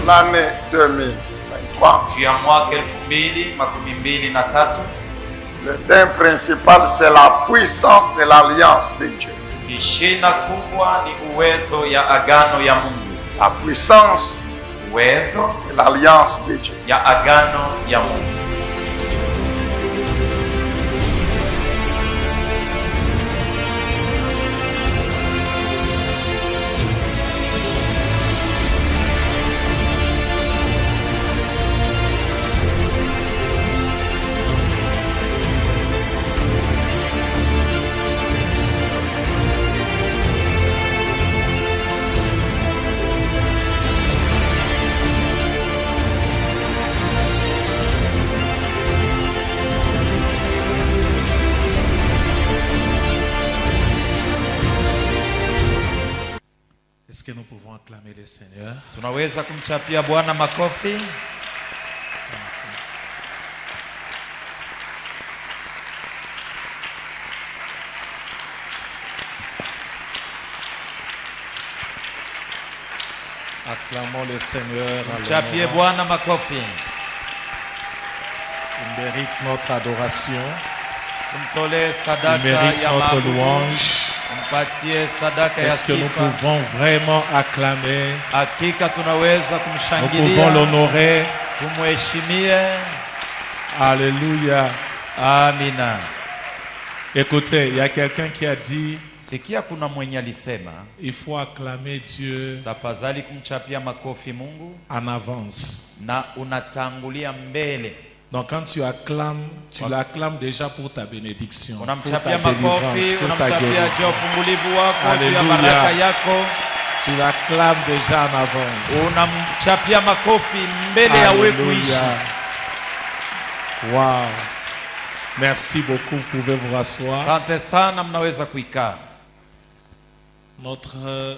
l'année 2023. Le thème principal, c'est la puissance de l'alliance de Dieu. La puissance de l'alliance de Dieu. Est-ce que nous pouvons acclamer le Seigneur? Tunaweza kumchapia Bwana makofi. Acclamons le Seigneur. Kumchapie Bwana makofi. Il mérite notre adoration. Kumtole sadaka Il mérite ya notre mabudu. louange. Mpatie sadaka ya Est-ce que nous sifa. pouvons vraiment acclamer? Hakika tunaweza Nous kumshangilia, pouvons l'honorer. kumheshimie. Alléluia. Amina. Écoutez, il y a quelqu'un qui a dit, Sikia, kuna mwenye alisema il faut acclamer Dieu tafadhali kumchapia makofi Mungu en avance. na unatangulia mbele. Donc quand tu acclames, tu l'acclames déjà pour ta bénédiction, pour ta Unamchapia délivrance, makofi, pour ta unamchapia juu ya guérison. ufungulivu wako, juu ya Alléluia. baraka yako. Tu l'acclames déjà en avance. Unamchapia makofi mbele ya wewe kuishi. Alléluia. Wow. Merci beaucoup, vous pouvez vous rasseoir. Asante sana, mnaweza kuikaa. Notre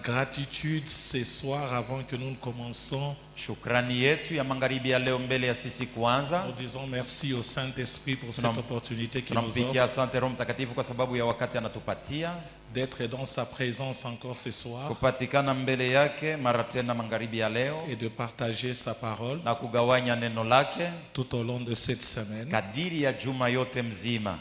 gratitude ce soir, avant que nous ne commençons, Shukrani yetu ya magharibi ya leo mbele ya sisi kuanza. nous disons merci au Saint-Esprit pour cette opportunité qu'il nous Tunampigia offre asante Roho Mtakatifu kwa sababu ya wakati anatupatia d'être dans sa présence encore ce soir kupatikana mbele yake mara tena magharibi ya leo et de partager sa parole na kugawanya neno lake tout au long de cette semaine. kadiri ya juma yote mzima.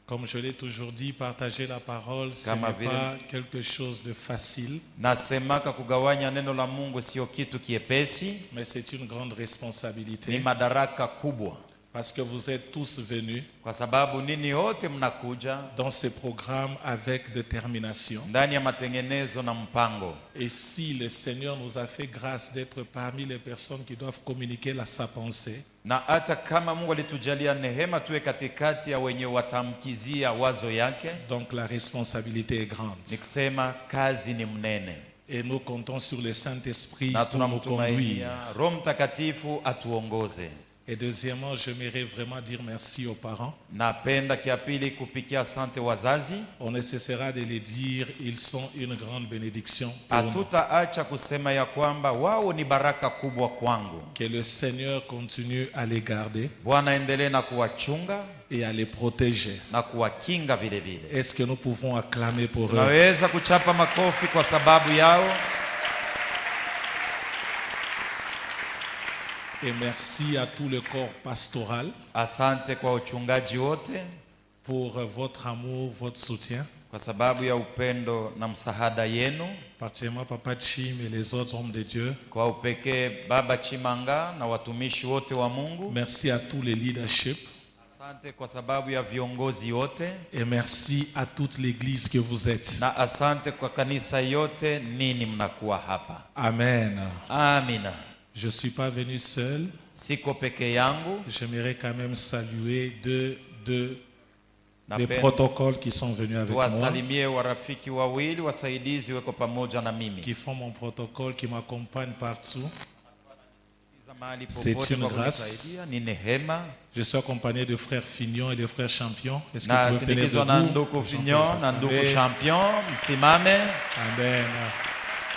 Comme je l'ai toujours dit, partager la parole, ce Kama n'est vile- pas quelque chose de facile, Nasemaka kugawanya neno la Mungu sio kitu kiepesi, mais c'est une grande ni responsabilité madaraka kubwa, parce que vous êtes tous venus kwa sababu nini wote mnakuja dans ce programme avec détermination. ndani ya matengenezo na mpango. Et si le Seigneur nous a fait grâce d'être parmi les personnes qui doivent communiquer sa pensée, Na hata kama Mungu alitujalia nehema tuwe katikati ya wenye watamkizia wazo yake, donc la responsabilité est grande. ni kusema kazi ni mnene, Et nous comptons sur le Saint-Esprit na pour nous conduire. tunamtumainia Roho Mtakatifu atuongoze. Et deuxièmement, j'aimerais vraiment dire merci aux parents. Napenda kia pili kupikia asante wazazi. On ne cessera de les dire, ils sont une grande bénédiction pour nous. Hatutaacha kusema ya kwamba wao ni baraka kubwa kwangu. Que le Seigneur continue à les garder Bwana endelee na kuwachunga et à les protéger. na kuwakinga vile vile. Est-ce que nous pouvons acclamer pour eux? Tunaweza kuchapa makofi kwa sababu yao. Et merci à tout le corps pastoral Asante kwa uchungaji wote pour votre amour, votre soutien. kwa sababu ya upendo na msaada yenu. Particulièrement Papa Chim et les autres hommes de Dieu. Kwa upekee Baba Chimanga na watumishi wote wa Mungu. Merci à tous les leaderships. Asante kwa sababu ya viongozi wote. Et merci à toute l'église que vous êtes. Na asante kwa kanisa yote nini mnakuwa hapa. Amen. Amina. Je ne suis pas venu seul. Siko peke yangu. J'aimerais quand même saluer deux les Napenda protocoles qui sont venus avec moi, tuwasalimie warafiki wawili wasaidizi weko pamoja na mimi. qui font mon protocole, qui m'accompagnent partout. Mahali C'est popote une kwa grâce. kunisaidia, ni nehema. Je suis accompagné de frères Fignon et de frères Champion. Est-ce que Na vous pouvez tenir sindikizwa na debout? ndugu Fignon na ndugu Amen. Champion, msimame. Amen.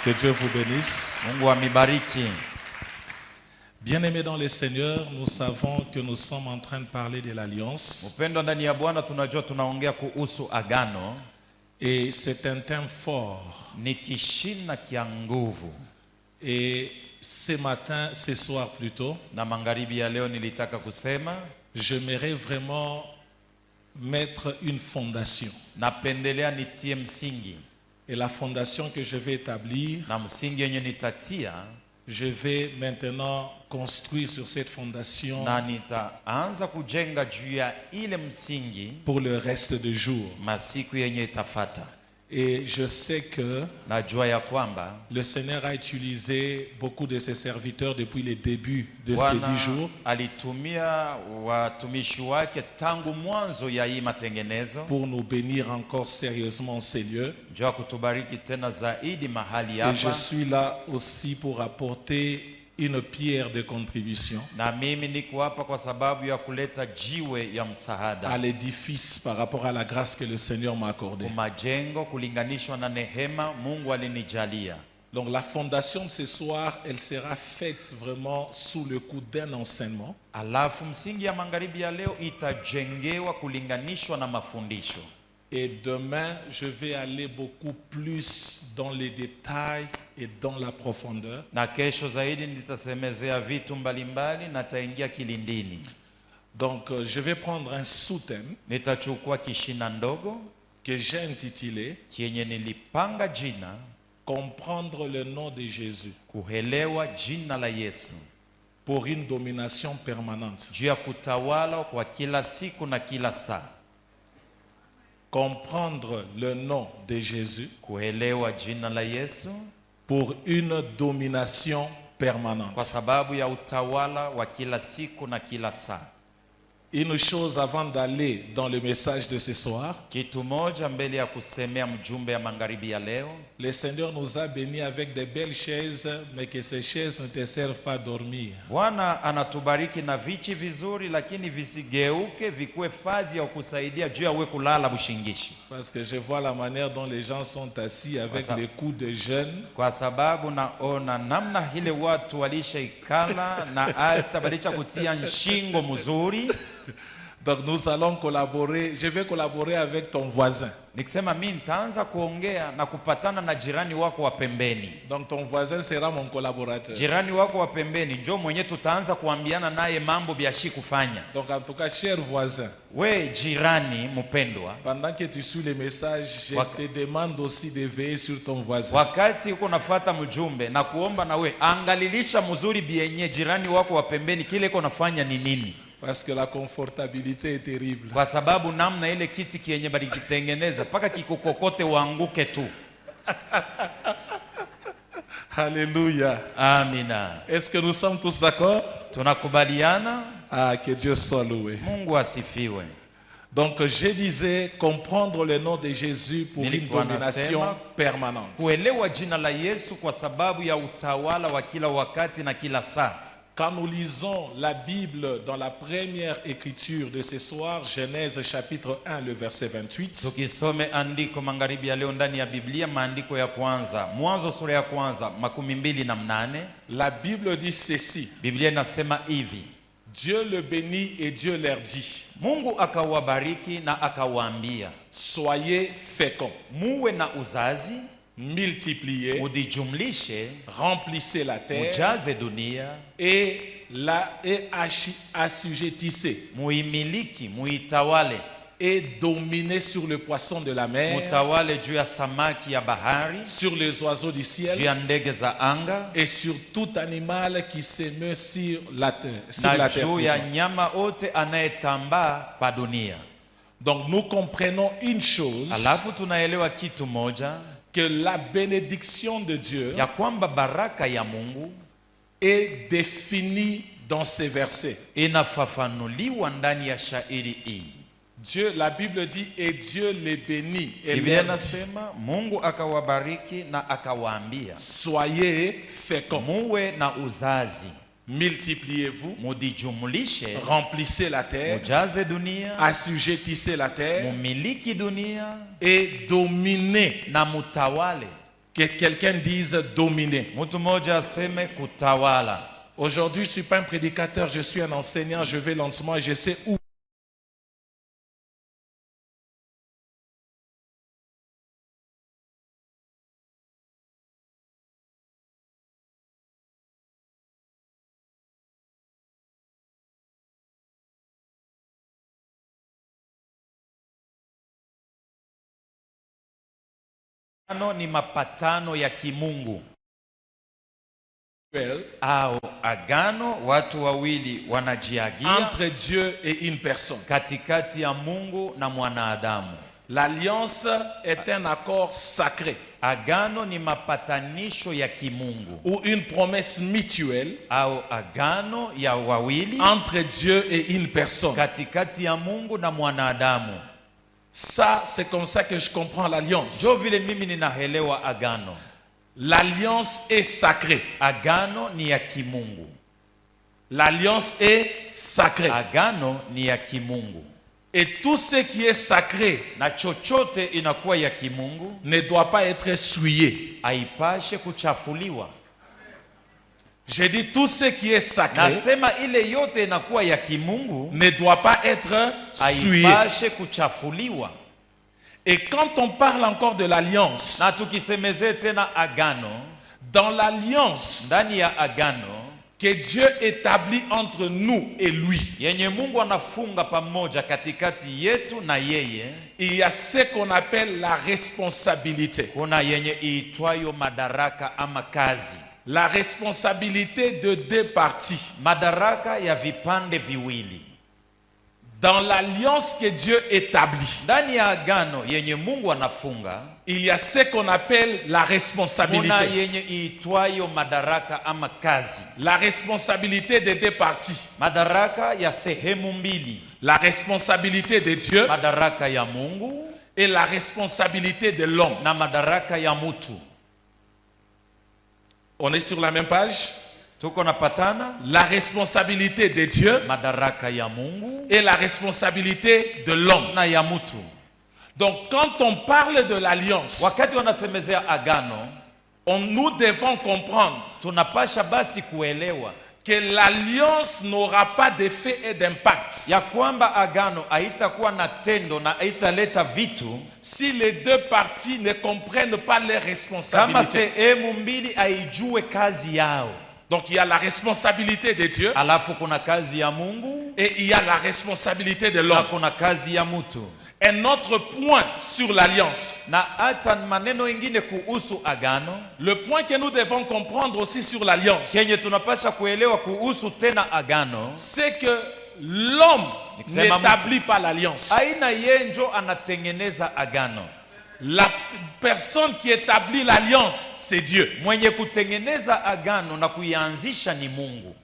Que Dieu vous bénisse. Mungu amibariki. Bien-aimés dans le Seigneur, nous savons que nous sommes en train de parler de l'alliance. Upendo ndani ya Bwana, tunajua tunaongea kuhusu agano. Et c'est un thème fort. Ni kishina kia nguvu. Et ce soir plutôt, Na magharibi ya leo nilitaka kusema, j'aimerais vraiment mettre une fondation. napendelea nitie msingi. Et la fondation que je vais établir, Na msingi yenye nitatia, je vais maintenant construire sur cette fondation na nitaanza kujenga juu ya ile msingi pour le reste des jours. masiku yenye itafata. Et je sais que Najua ya kwamba le Seigneur a utilisé beaucoup de ses serviteurs depuis le début de ces Bwana 10 jours alitumia watumishi wake tangu mwanzo ya hii matengenezo pour nous bénir encore sérieusement ces lieux. juu ya kutubariki tena zaidi mahali Et je hapa. suis là aussi pour apporter une pierre de contribution Na mimi niko hapa kwa sababu ya kuleta jiwe ya à msaada l'édifice par rapport à la grâce que le Seigneur m'a accordée. kumajengo kulinganishwa na nehema Mungu alinijalia. Donc la fondation de ce soir, elle sera faite vraiment sous le coup d'un enseignement. Alafu msingi ya magharibi ya leo itajengewa kulinganishwa na mafundisho. Et demain, je vais aller beaucoup plus dans les détails et dans la profondeur. Na kesho zaidi nitasemezea vitu mbalimbali na taingia kilindini. Donc je vais prendre un sous-thème Nitachukua kishina ndogo que j'ai intitulé kienye nilipanga jina Comprendre le nom de Jésus kuelewa jina la Yesu pour une domination permanente. juu ya kutawala kwa kila siku na kila saa. Comprendre le nom de Jésus Kuelewa jina la Yesu pour une domination kwa permanente. sababu ya utawala wa kila siku na kila saa. Une chose avant d'aller dans le message de ce soir, Kitu moja mbele ya kusemea mjumbe ya magharibi ya leo, le Seigneur nous a bénis avec de belles chaises, mais que ces chaises ne te servent pas à dormir. Bwana anatubariki na vichi vizuri, lakini visigeuke vikuwe fazi ya kusaidia juu ya we kulala bushingishi. Parce que je vois la manière dont les gens sont assis avec Ça- les coups de jeûne. Kwa sababu naona namna ile watu walishaikala na hata walisha kutia nshingo mzuri. Donc nous allons collaborer, je vais collaborer avec ton voisin. Nikisema mimi nitaanza kuongea na kupatana na jirani wako wa pembeni. Donc ton voisin sera mon collaborateur. Jirani wako wa pembeni ndio mwenye tutaanza kuambiana naye mambo biashi kufanya. Donc en tout cas, cher voisin, We jirani mpendwa, pendant que tu suis les messages, je te demande aussi de veiller sur ton voisin. wakati uko nafuata mjumbe na kuomba na we angalilisha mzuri bienye jirani wako wa pembeni kile uko nafanya ni nini. Parce que la confortabilité est terrible. Kwa sababu namna ile kiti kienye bali kitengeneza paka kikukokote uanguke tu. Alléluia. Amina. Est-ce que nous sommes tous d'accord? Tunakubaliana. Ah, que Dieu soit loué. Mungu asifiwe. Donc je disais comprendre le nom de Jésus pour une Nilikuwa domination nasema, permanente. Kuelewa jina la Yesu kwa sababu ya utawala wa kila wakati na kila saa. Quand nous lisons la Bible dans la première écriture de ce soir, Genèse chapitre 1, le verset 28, Tukisome andiko magharibi ya leo ndani ya Biblia, maandiko ya kwanza, Mwanzo sura ya kwanza 28, la Bible dit ceci: Biblia inasema hivi: Dieu le bénit et Dieu leur dit, Mungu akawabariki na akawaambia, soyez féconds, muwe na uzazi, multipliez, mudijumlishe, remplissez la terre mujaze dunia, et assujettissez muimiliki, muitawale, et dominez sur le poisson de la mer, mutawale juu ya samaki ya bahari, sur les oiseaux du juu ciel ya ndege za anga, et sur tout animal qui se meut sur la terre. Sur na la terre juu ya plutôt. nyama ote anayetambaa pa dunia. Donc nous comprenons une chose, Alafu tunaelewa kitu moja, que la bénédiction de Dieu ya kwamba baraka ya Mungu est définie dans ces versets. inafafanuliwa ndani ya shairi hii. Dieu, la Bible dit, et Dieu les bénit et Biblia leur dit, inasema Mungu akawabariki na akawaambia, soyez féconds, muwe na uzazi, multipliez-vous, mudijumlishe, remplissez la terre, mujaze dunia, assujettissez la terre mumiliki dunia et dominez. na mutawale. Que quelqu'un dise dominer. Mtu mmoja aseme kutawala. Aujourd'hui, je ne suis pas un prédicateur, je suis un enseignant, je vais lentement et je sais où Agano ni mapatano ya kimungu au agano watu wawili wanajiagia entre Dieu et une personne. katikati ya Mungu na mwanadamu. L'alliance est un accord sacré Agano ni mapatanisho ya kimungu ou une promesse mutuelle au agano ya wawili entre Dieu et une personne. katikati ya Mungu na mwanadamu. Ça, c'est comme ça que je comprends l'alliance. Jo vile mimi ninaelewa agano. L'alliance est sacrée. Agano ni ya kimungu. L'alliance est sacrée. Agano ni ya kimungu. Et tout ce qui est sacré Na chochote inakuwa ya kimungu ne doit pas être souillé. haipashe kuchafuliwa. J'ai dit tout ce qui est sacré Nasema ile yote inakuwa ya kimungu ne doit pas être souillé. haipashe kuchafuliwa. Et quand on parle encore de l'alliance, Na tukisemeze tena agano, dans l'alliance ndani ya agano que Dieu établit entre nous et lui, yenye Mungu anafunga pamoja katikati yetu na yeye, il y a ce qu'on appelle la responsabilité. kuna yenye iitwayo madaraka ama kazi. La responsabilité de deux parties. Madaraka ya vipande viwili. Dans l'alliance que Dieu établit, Ndani ya agano yenye Mungu anafunga, il y a ce qu'on appelle la kuna responsabilité. yenye iitwayo madaraka ama kazi. La responsabilité des deux parties. Madaraka ya sehemu mbili. La responsabilité de Dieu Madaraka ya Mungu et la responsabilité de l'homme. na madaraka ya mutu. On est sur la même page? Tuko napatana? La responsabilité de Dieu Madaraka ya Mungu et la responsabilité de l'homme. na ya mutu. Donc quand on parle de l'alliance, Wakati wanasemezea agano, nous devons comprendre tunapasha basi kuelewa que l'alliance n'aura pas d'effet et d'impact ya kwamba agano haitakuwa na tendo na haitaleta vitu si les deux parties ne comprennent pas leurs kama responsabilités. sehemu mbili haijue kazi yao. Donc il y a la responsabilité de Dieu Alafu kuna kazi ya Mungu et il y a la responsabilité de na l'homme. kuna kazi ya mutu. Un autre point sur l'alliance, Na hata maneno ingine kuhusu agano, le point que nous devons comprendre aussi sur l'alliance, kenye tunapasha kuelewa kuhusu tena agano, c'est que l'homme Nikusema n'établit pas l'alliance. aina yenjo anatengeneza agano. La personne qui établit l'alliance, c'est Dieu. Mwenye kutengeneza agano na kuianzisha ni Mungu.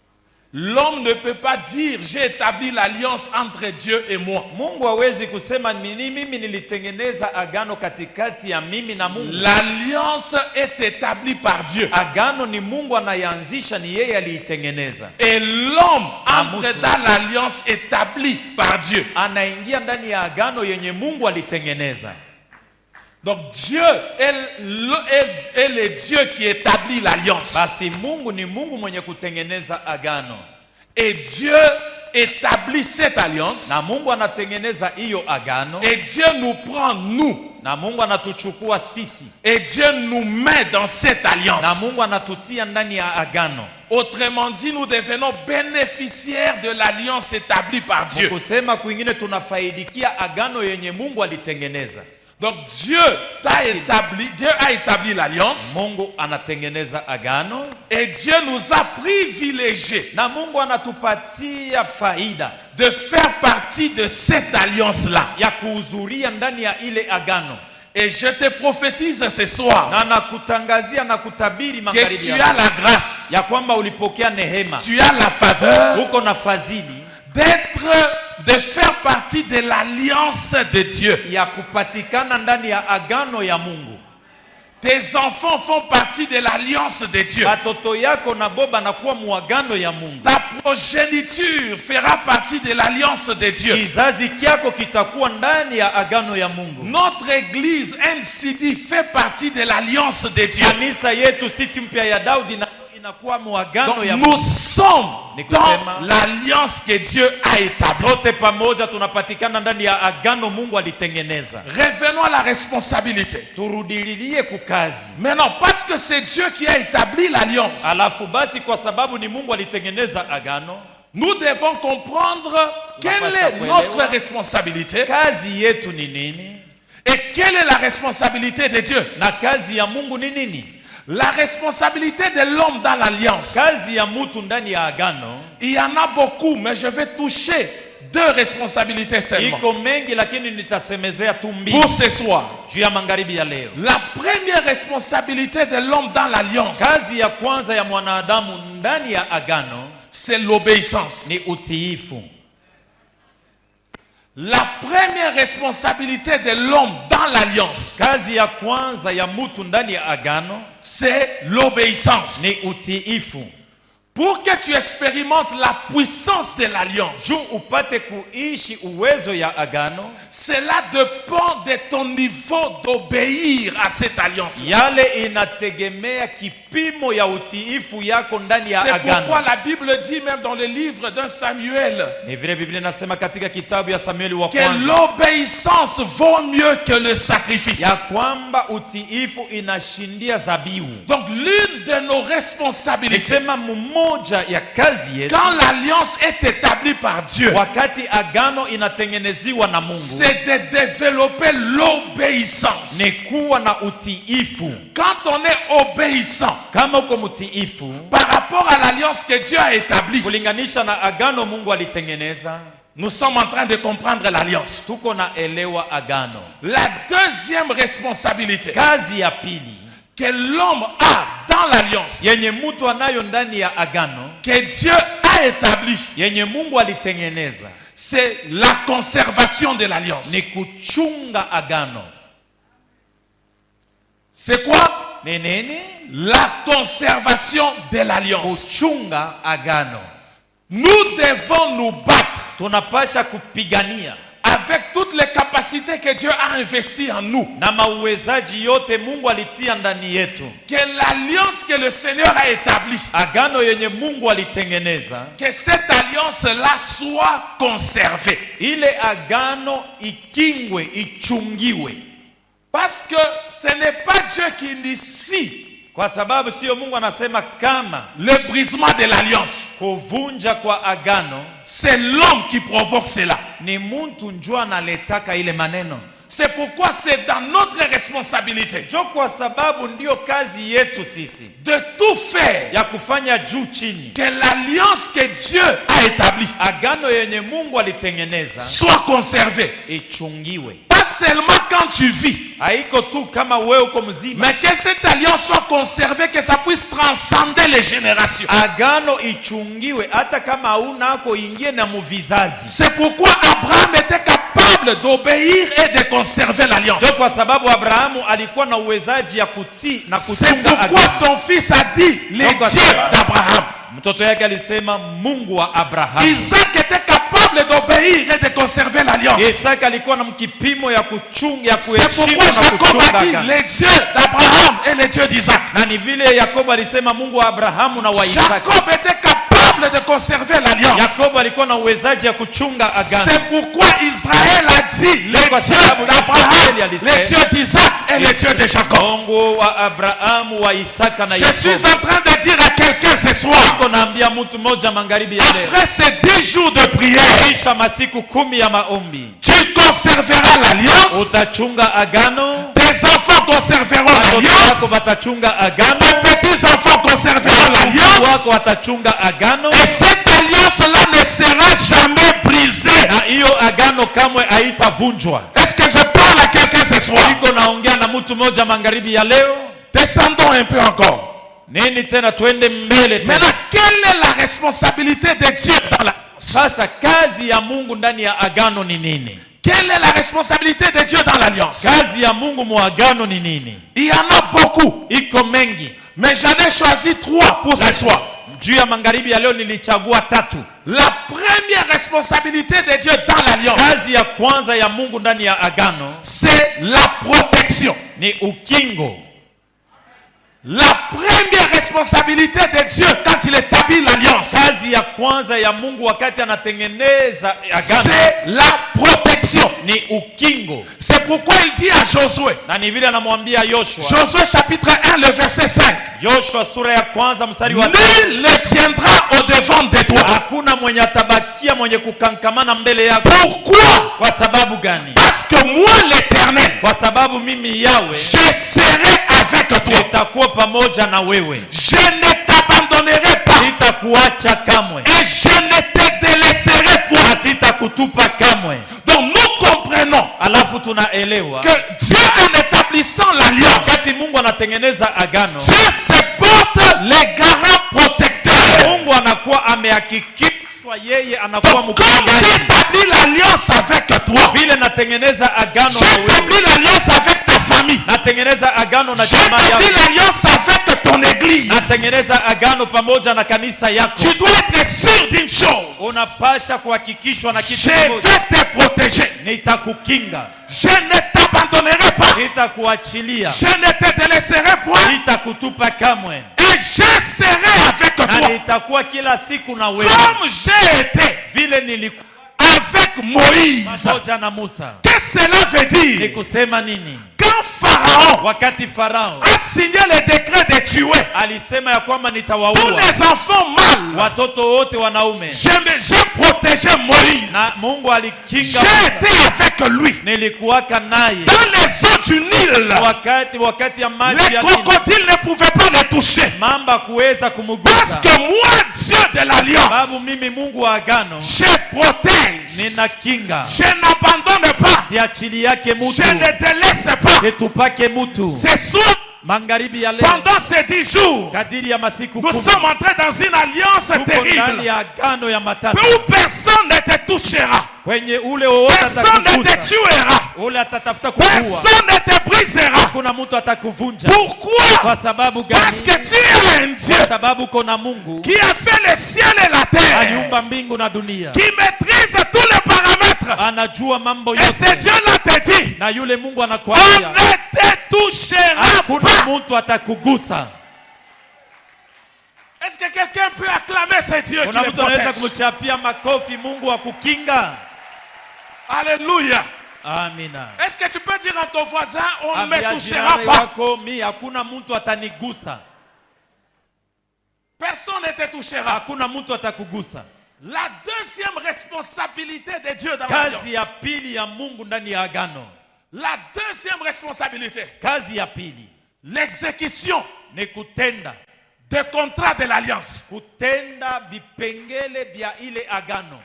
L'homme ne peut pas dire j'ai établi l'alliance entre Dieu et moi. Mungu hawezi kusema mimi nilitengeneza agano katikati ya mimi na Mungu. L'alliance est établie par Dieu. Agano ni Mungu anayanzisha, ni yeye aliitengeneza. Et l'homme entre Amutu. dans l'alliance établie par Dieu. Anaingia ndani ya agano yenye Mungu alitengeneza. Donc Dieu est le Dieu qui établit l'alliance. Basi Mungu ni Mungu mwenye kutengeneza agano. Et Dieu établit cette alliance. Na Mungu anatengeneza hiyo agano. Et Dieu nous prend, nous. Na Mungu anatuchukua sisi. Et Dieu nous met dans cette alliance. Na Mungu anatutia ndani ya agano. Autrement dit, nous devenons bénéficiaires de l'alliance établie par Dieu. Kusema kwingine tunafaidikia agano yenye Mungu alitengeneza. Donc Dieu a établi l'alliance. Mungu anatengeneza agano. Et Dieu nous a privilégiés Na Mungu anatupatia faida de faire partie de cette alliance-là. ya kuhudhuria ndani ya ile agano. Et je te prophétise ce soir Na nakutangazia na kutabiri que magharibi tu as la grâce, ya kwamba ulipokea nehema, tu as la faveur uko na fadhili de faire partie de l'alliance de Dieu. ya kupatikana ndani ya agano ya Mungu. Tes enfants font partie de l'alliance de Dieu. Watoto yako na boba nakuwa muagano ya Mungu. Ta progéniture fera partie de l'alliance de Dieu. Kizazi kyako kitakuwa ndani ya agano ya Mungu. Notre église NCD fait partie de l'alliance de Dieu. Kanisa yetu City Mpya ya Daudi inakuwa muagano Donc, ya nous Mungu. sommes Ni dans kusema, l'alliance que Dieu a établie. Sote pamoja tunapatikana ndani ya agano Mungu alitengeneza. Revenons à la responsabilité. Turudililie kukazi. Maintenant, parce que c'est Dieu qui a établi l'alliance, Alafu basi kwa sababu ni Mungu alitengeneza agano, nous devons comprendre quelle est notre responsabilité kazi yetu ni nini, Et quelle est la responsabilité de Dieu? Na kazi ya Mungu ni nini? La responsabilité de l'homme dans l'alliance. Kazi ya mtu ndani ya agano. Il y en a beaucoup, mais je vais toucher 2 responsabilités seulement. Iko mengi lakini nitasemezea tu mbili. Pour ce soir. Juu ya magharibi ya leo. La première responsabilité de l'homme dans l'alliance. Kazi ya kwanza ya mwanadamu ndani ya agano, c'est l'obéissance. ni utiifu. La première responsabilité de l'homme dans l'alliance, Kazi ya kwanza ya mtu ndani ya agano, c'est l'obéissance. ni utiifu. Pour que tu expérimentes la puissance de l'alliance, Juu upate kuishi uwezo ya agano, cela dépend de ton niveau d'obéir à cette alliance. yale inategemea kipimo ya utiifu yako ndani ya C'est pourquoi agano. la Bible dit même dans le livre d'un Samuel Ni vile Biblia inasema katika kitabu ya Samueli wa que kwanza l'obéissance vaut mieux que le sacrifice. ya kwamba utiifu inashindia zabihu. Donc l'une de nos responsabilités, Nisema mmoja ya kazi yetu quand l'alliance est établie par Dieu, wakati agano inatengeneziwa na Mungu, c'est de développer l'obéissance. ni kuwa na utiifu. Quand on est obéissant Kama uko mtiifu par rapport à l'alliance que Dieu a établie, kulinganisha na agano Mungu alitengeneza, nous sommes en train de comprendre l'alliance. tuko na elewa agano. La deuxième responsabilité Kazi ya pili que l'homme a dans l'alliance, yenye mtu anayo ndani ya agano, que Dieu a établie, yenye Mungu alitengeneza, c'est la conservation de l'alliance. ni kuchunga agano. C'est quoi? Ni nini? La conservation de l'alliance. Kuchunga agano. Nous devons nous battre Tunapasha kupigania avec toutes les capacités que Dieu a investies en nous. na mauwezaji yote Mungu alitia ndani yetu. Que l'alliance que le Seigneur a établie, Agano yenye Mungu alitengeneza, que cette alliance-là soit conservée. ile agano ikingwe, ichungiwe. Parce que ce n'est pas Dieu qui initie Kwa sababu sio Mungu anasema kama le brisement de l'alliance. kuvunja kwa agano, C'est l'homme qui provoque cela. ni mtu njua analetaka ile maneno. C'est pourquoi c'est dans notre responsabilité Jo, kwa sababu ndio kazi yetu sisi de tout faire ya kufanya juu chini, que l'alliance que Dieu a établie agano yenye Mungu alitengeneza soit conservée. ichungiwe. Pas seulement quand tu vis, Haiko tu kama wewe uko mzima, mais que cette alliance soit conservée, que ça puisse transcender les générations. agano ichungiwe hata kama haunako ingie na muvizazi. C'est pourquoi Abraham était capable d'obéir et de conserver l'alliance. Ndio kwa sababu Abrahamu alikuwa na uwezaji ya kutii na C'est kuchunga pourquoi agano. son fils a dit les Donc, dieux d'Abraham. Mtoto yake alisema Mungu wa Abrahamu. Isaac était capable d'obéir et de conserver l'alliance. Isaka alikuwa na mkipimo ya kuchunga, ya C'est kuheshimu pourquoi na Jacob kuchunga a dit agano. les dieux d'Abraham et les dieux d'Isaac. Na ni vile Yakobo alisema Mungu wa Abrahamu na wa Isaka. Jacob était capable de conserver l'alliance. Yakobo alikuwa na uwezaji ya kuchunga agano. C'est pourquoi Israël a dit les Kwa dieux sababu d'Abraham, Israeli alisema, les dieux d'Isaac et les dieux de Jacob. Mungu wa Abrahamu, wa Isaka na Je suis Yakobo. en train de dire à quelqu'un ce soir, Niko naambia mtu mmoja magharibi ya leo, après ces 10 jours de prière, kisha masiku 10 ya maombi, tu conserveras l'alliance, utachunga agano, tes enfants conserveront watoto l'alliance, wako watachunga agano, tes petits-enfants conserveront watoto l'alliance, wako watachunga agano, et cette alliance-là ne sera jamais brisée. na hiyo agano kamwe haitavunjwa. Est-ce que je parle à quelqu'un ce soir? Niko naongea na mtu mmoja magharibi ya leo. Descendons un peu encore. Nini tena, twende mbele tena. Maintenant, quelle est la responsabilité de Dieu dans la... Sasa kazi ya Mungu ndani ya agano ni nini? Quelle est la responsabilité de Dieu dans l'alliance? Kazi ya Mungu mu agano ni nini? Il y en a beaucoup, Iko mengi. mais j'en ai choisi 3 pour ce soir. Juu ya magharibi ya leo nilichagua 3. La première responsabilité de Dieu dans l'alliance, Kazi ya kwanza ya Mungu ndani ya agano c'est la protection. ni ukingo. La première responsabilité de Dieu quand il établit l'alliance, Kazi ya kwanza ya Mungu wakati anatengeneza agano c'est la protection. ni ukingo. C'est pourquoi il dit à Josué, Na ni vile anamwambia Yoshua, Josué chapitre 1, le verset 5, Yoshua sura ya kwanza mstari wa Nul ne tiendra au devant de toi. hakuna mwenye atabakia mwenye kukankamana mbele yako. Pourquoi? Kwa sababu gani? Parce que moi l'Éternel, Kwa sababu mimi Yawe je serai avec toi. nitakuwa pamoja na wewe, Je ne t'abandonnerai pas. sitakuacha kamwe, Et je ne te délaisserai na point. sitakutupa kamwe. Donc nous comprenons Alafu tunaelewa que Dieu en établissant l'alliance, wakati Mungu anatengeneza agano, Dieu se porte les garants protecteurs. Mungu anakuwa amehakikishwa yeye anakuwa Donc comme mchungaji. j'établis l'alliance avec toi, Vile natengeneza agano na wewe, j'établis l'alliance avec ta famille, natengeneza agano na jamaa j'établis yako, l'alliance avec ton église, natengeneza agano pamoja na kanisa yako. tu dois être sûr d'une chose: Unapasha kuhakikishwa na je kitu kimoja, vais te protéger, nitakukinga, je ne t'abandonnerai pas, nitakuachilia, je ne te délaisserai point, nitakutupa kamwe, et je serai avec na toi nitakuwa kila siku na wewe, comme j'ai été vile nilikuwa avec Moïse. pamoja na Musa. Qu'est-ce que cela veut Ni dire? kusema nini? Quand Pharaon Wakati Farao a signé le décret de tuer alisema ya kwamba tous nitawaua les enfants mâles, watoto wote wanaume, j'ai protégé Moïse. na Mungu alikinga J'ai Musa. été avec lui. Nilikuwaka naye Dans les eaux du Nil, wakati ya maji les ya Nili, crocodiles ne pouvaient pas le toucher. mamba kuweza Parce kumugusa, que moi, Dieu de l'Alliance, sababu mimi Mungu wa agano je protège. ninakinga, Je n'abandonne pas. siachili yake mutu, Je ne délaisse pas. situpake mutu. Ce soir, Magharibi ya leo, pendant ces 10 jours, kadiri ya masiku nous 10, sommes entrés dans une alliance tuko ndani terrible ya agano ya matatu, où personne ne te touchera. kwenye ule wowote Personne ne te atakugusa, tuera. ule atatafuta kuua, Personne ne te brisera. kuna mtu atakuvunja. Pourquoi? Kwa sababu Parce gani? que tu es un Dieu Kwa sababu kuna Mungu qui a fait le ciel et la terre, aliumba mbingu na dunia, qui maîtrise tous les paramètres. anajua mambo Et ce yote, Dieu-là te dit, na yule Mungu on anakuambia ne te touchera hakuna pas. mtu atakugusa. Est-ce que quelqu'un peut acclamer ce Dieu qui Kuna le mtu anaweza protège? kumchapia makofi Mungu wa kukinga? Alléluia. Amina. Est-ce que tu peux dire à ton voisin, on ne me Ambia touchera jirani pas? wako, mi hakuna mtu atanigusa, Personne ne te touchera. hakuna mtu atakugusa. La deuxième responsabilité de Dieu dans Kazi l'alliance. ya pili ya Mungu ndani ya agano, La deuxième responsabilité, kazi ya pili l'exécution ni kutenda, des contrats de l'alliance. kutenda vipengele vya ile agano.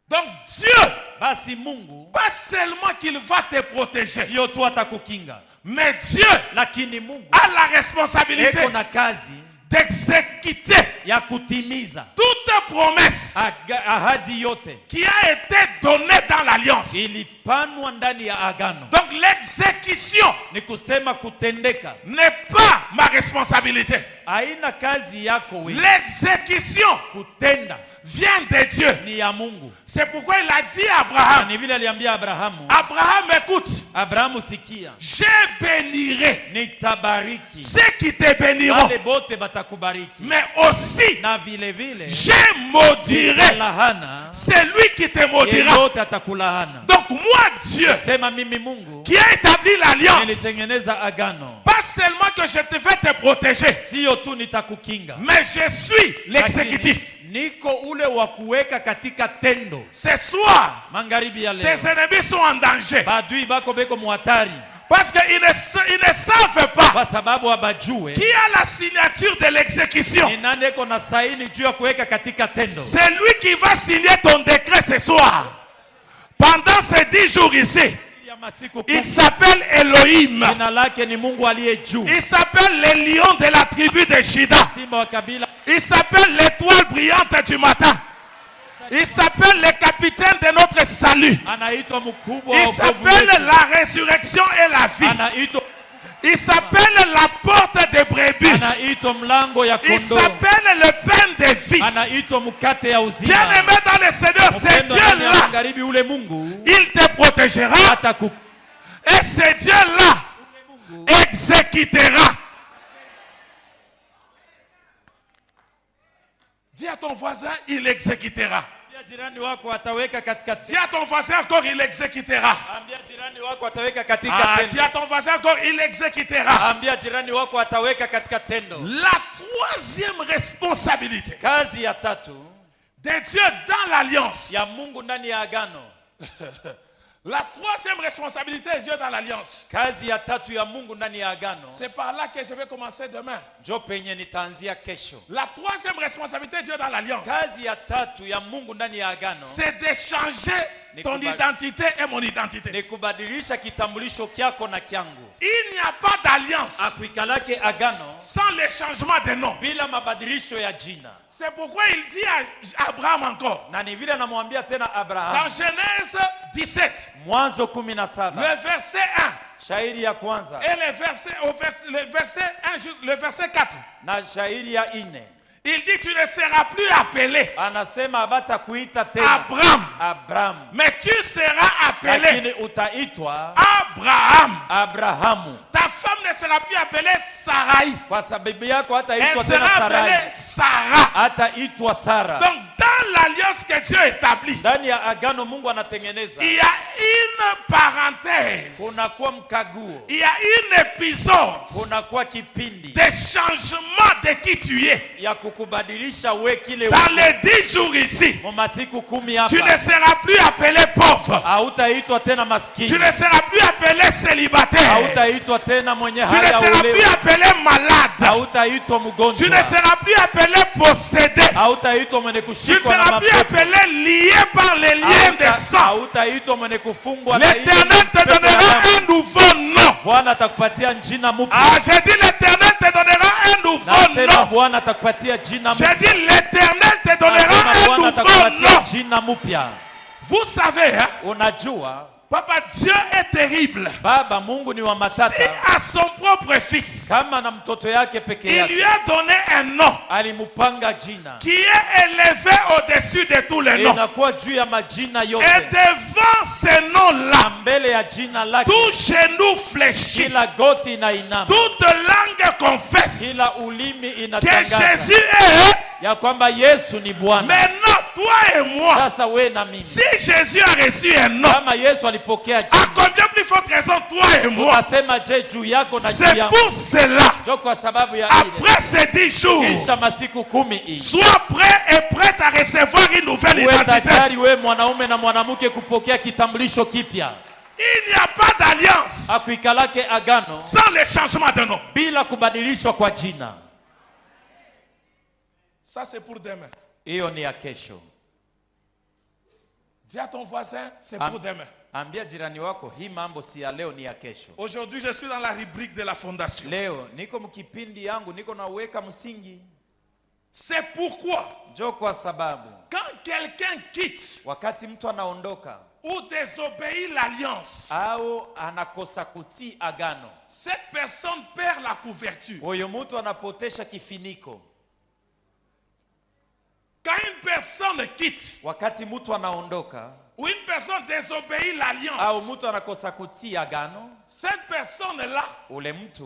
Donc Dieu, Basi Mungu pas seulement qu'il va te protéger, sio tu atakukinga, mais Dieu lakini Mungu a la responsabilité eko na kazi d'exécuter ya kutimiza toute promesse ahadi yote qui a été donnée dans l'alliance. ilipanwa ndani ya agano. Donc l'exécution Ni kusema kutendeka n'est pas ma responsabilité. haina kazi yako wewe, L'exécution kutenda vient de Dieu. ni ya Mungu. C'est pourquoi il a dit à Na Abraham, ni vile aliambia Abrahamu, Abraham, écoute, Abrahamu sikia, je bénirai nitabariki ceux qui te béniront, wale bote batakubariki, mais aussi na vile vile je maudirai lahana celui qui te maudira. yeyote atakulahana. Donc moi, Dieu, Sema mimi Mungu qui a établi l'alliance, nilitengeneza agano, pas seulement que je te vais te protéger, sio tu nitakukinga, mais je suis l'exécutif. lakini niko ule wa kuweka katika tendo. Ce soir, Magharibi ya leo tes ennemis sont en danger badui bako beko muhatari, parce qu'ils ne savent pas kwa sababu habajue qui a la signature de l'exécution. ni nani eko na saini juu ya kuweka katika tendo. C'est lui qui va signer ton décret ce soir. Pendant ces 10 jours ici, Ya masiku il 10, s'appelle Elohim. jina lake ni Mungu aliye juu, Il s'appelle le lion de la tribu de Juda. simba wa kabila, Il s'appelle l'étoile brillante du matin. Il s'appelle le capitaine de notre salut. anaitwa mkubwa wa Il wokovu s'appelle wetu, la résurrection et la vie. anaitwa Il s'appelle la porte des brebis. anaitwa mlango ya Il kondoo, s'appelle le pain de vie. anaitwa mkate ya uzima. Bien-aimé dans le Seigneur, ce Mpendwa ndani ya Dieu-là, magharibi, ule Mungu il te protégera. ataku Et ce Dieu-là exécutera. Dis à ton voisin, il exécutera. Ambia jirani wako ataweka katika Dis à ton voisin encore, il exécutera. Ambia jirani wako ataweka katika Dis tendo. à ton voisin encore, il exécutera. Ambia jirani wako ataweka katika tendo. La troisième responsabilité Kazi ya tatu de Dieu dans l'alliance. ya Mungu ndani ya agano. La troisième responsabilité de Dieu dans l'alliance. Kazi ya tatu ya Mungu ndani ya agano. C'est par là que je vais commencer demain. Njo penye nitaanzia kesho. La troisième responsabilité de Dieu dans l'alliance, Kazi ya tatu ya Mungu ndani ya agano c'est de changer ton identité et mon identité. ni kubadilisha kitambulisho kyako na kyangu. Il n'y a pas d'alliance Akuikalake agano sans le changement de nom. bila mabadilisho ya jina. C'est pourquoi il dit à Abraham encore, Na ni vile anamwambia tena dans Abraham Genèse 17, Mwanzo 17 le verset 1 shairi ya kwanza et le verset 4, na shairi ya 4 il dit tu ne seras plus appelé anasema abata kuita tena Abraham, Abraham, mais tu seras appelé lakini utaitwa Abraham. Abrahamu. Ta femme ne sera plus appelée Sarai. Kwa sababu yako Elle hataitwa tena sera appelée Sarai, Sarah. hataitwa Sara. Donc, dans l'alliance que Dieu établit, Ndani ya agano Mungu anatengeneza il y a une parenthèse, kunakuwa mkaguo, il y a une épisode kunakuwa kipindi de changement de qui tu es. ya kukubadilisha we kile Dans les 10 jours ici, mu masiku 10 tu ne hapa seras plus appelé pauvre. hautaitwa tena Tu maskini, ne seras plus appelé célibataire. hautaitwa tena mwenye Tu ne haya seras plus ulewa, appelé malade. hautaitwa Tu ne mgonjwa, seras plus appelé possédé. hautaitwa mwenye Tu ne kushikwa na seras plus mapepo, appelé lié par les liens de sang. hautaitwa mwenye kufungwa na ile L'Éternel te pepo ya donnera damu. un nouveau nom. Bwana atakupatia jina mpya. Ah, j'ai dit l'Éternel te donnera un nouveau Nasema nom. Bwana atakupatia jina J'ai mpya. dit l'Éternel te donnera Nasema un Bwana nouveau atakupatia nom. jina mpya. Vous savez, hein, Unajua Papa, Dieu est terrible. Baba Mungu ni wa Si matata. à son propre fils, Kama na mtoto yake peke il lui yake a donné un nom alimupanga jina, qui est élevé au-dessus de tous les noms. inakuwa juu ya majina Et yote, devant ce na nom-là, mbele ya jina lake tout genou fléchit, kila goti inainama, toute langue confesse kila ulimi que inatangaza Jésus est. ya kwamba Yesu ni Bwana. Maintenant, toi et moi, Sasa we na mimi, si Jésus a reçu un nom, kama Yesu alipokea à jina, combien plus forte raison toi et moi? unasema je juu yako na juu C'est yangu? pour cela, Jo, kwa sababu ya ile après ces 10 jours, kisha masiku 10 hii sois prêt et prête à recevoir une nouvelle uwe identité. tayari we mwanaume na mwanamke kupokea kitambulisho kipya. Il n'y a pas d'alliance Akuikalake agano sans le changement de nom. bila kubadilishwa kwa jina. Ça, c'est pour demain. Hiyo ni ya kesho. Dis à ton voisin, c'est Am- pour demain. Ambia jirani wako hii mambo si ya leo, ni ya kesho. Aujourd'hui, je suis dans la rubrique de la fondation. Leo niko mkipindi yangu, niko naweka msingi. C'est pourquoi, Njo kwa sababu quand quelqu'un quitte wakati mtu anaondoka ou désobéit l'alliance, au anakosa kutii agano, cette personne perd la couverture. huyo mtu anapotesha kifiniko. Quand une personne quitte Wakati mtu anaondoka ou une personne désobéit l'alliance, au mtu anakosa kutii agano, cette personne-là ule mtu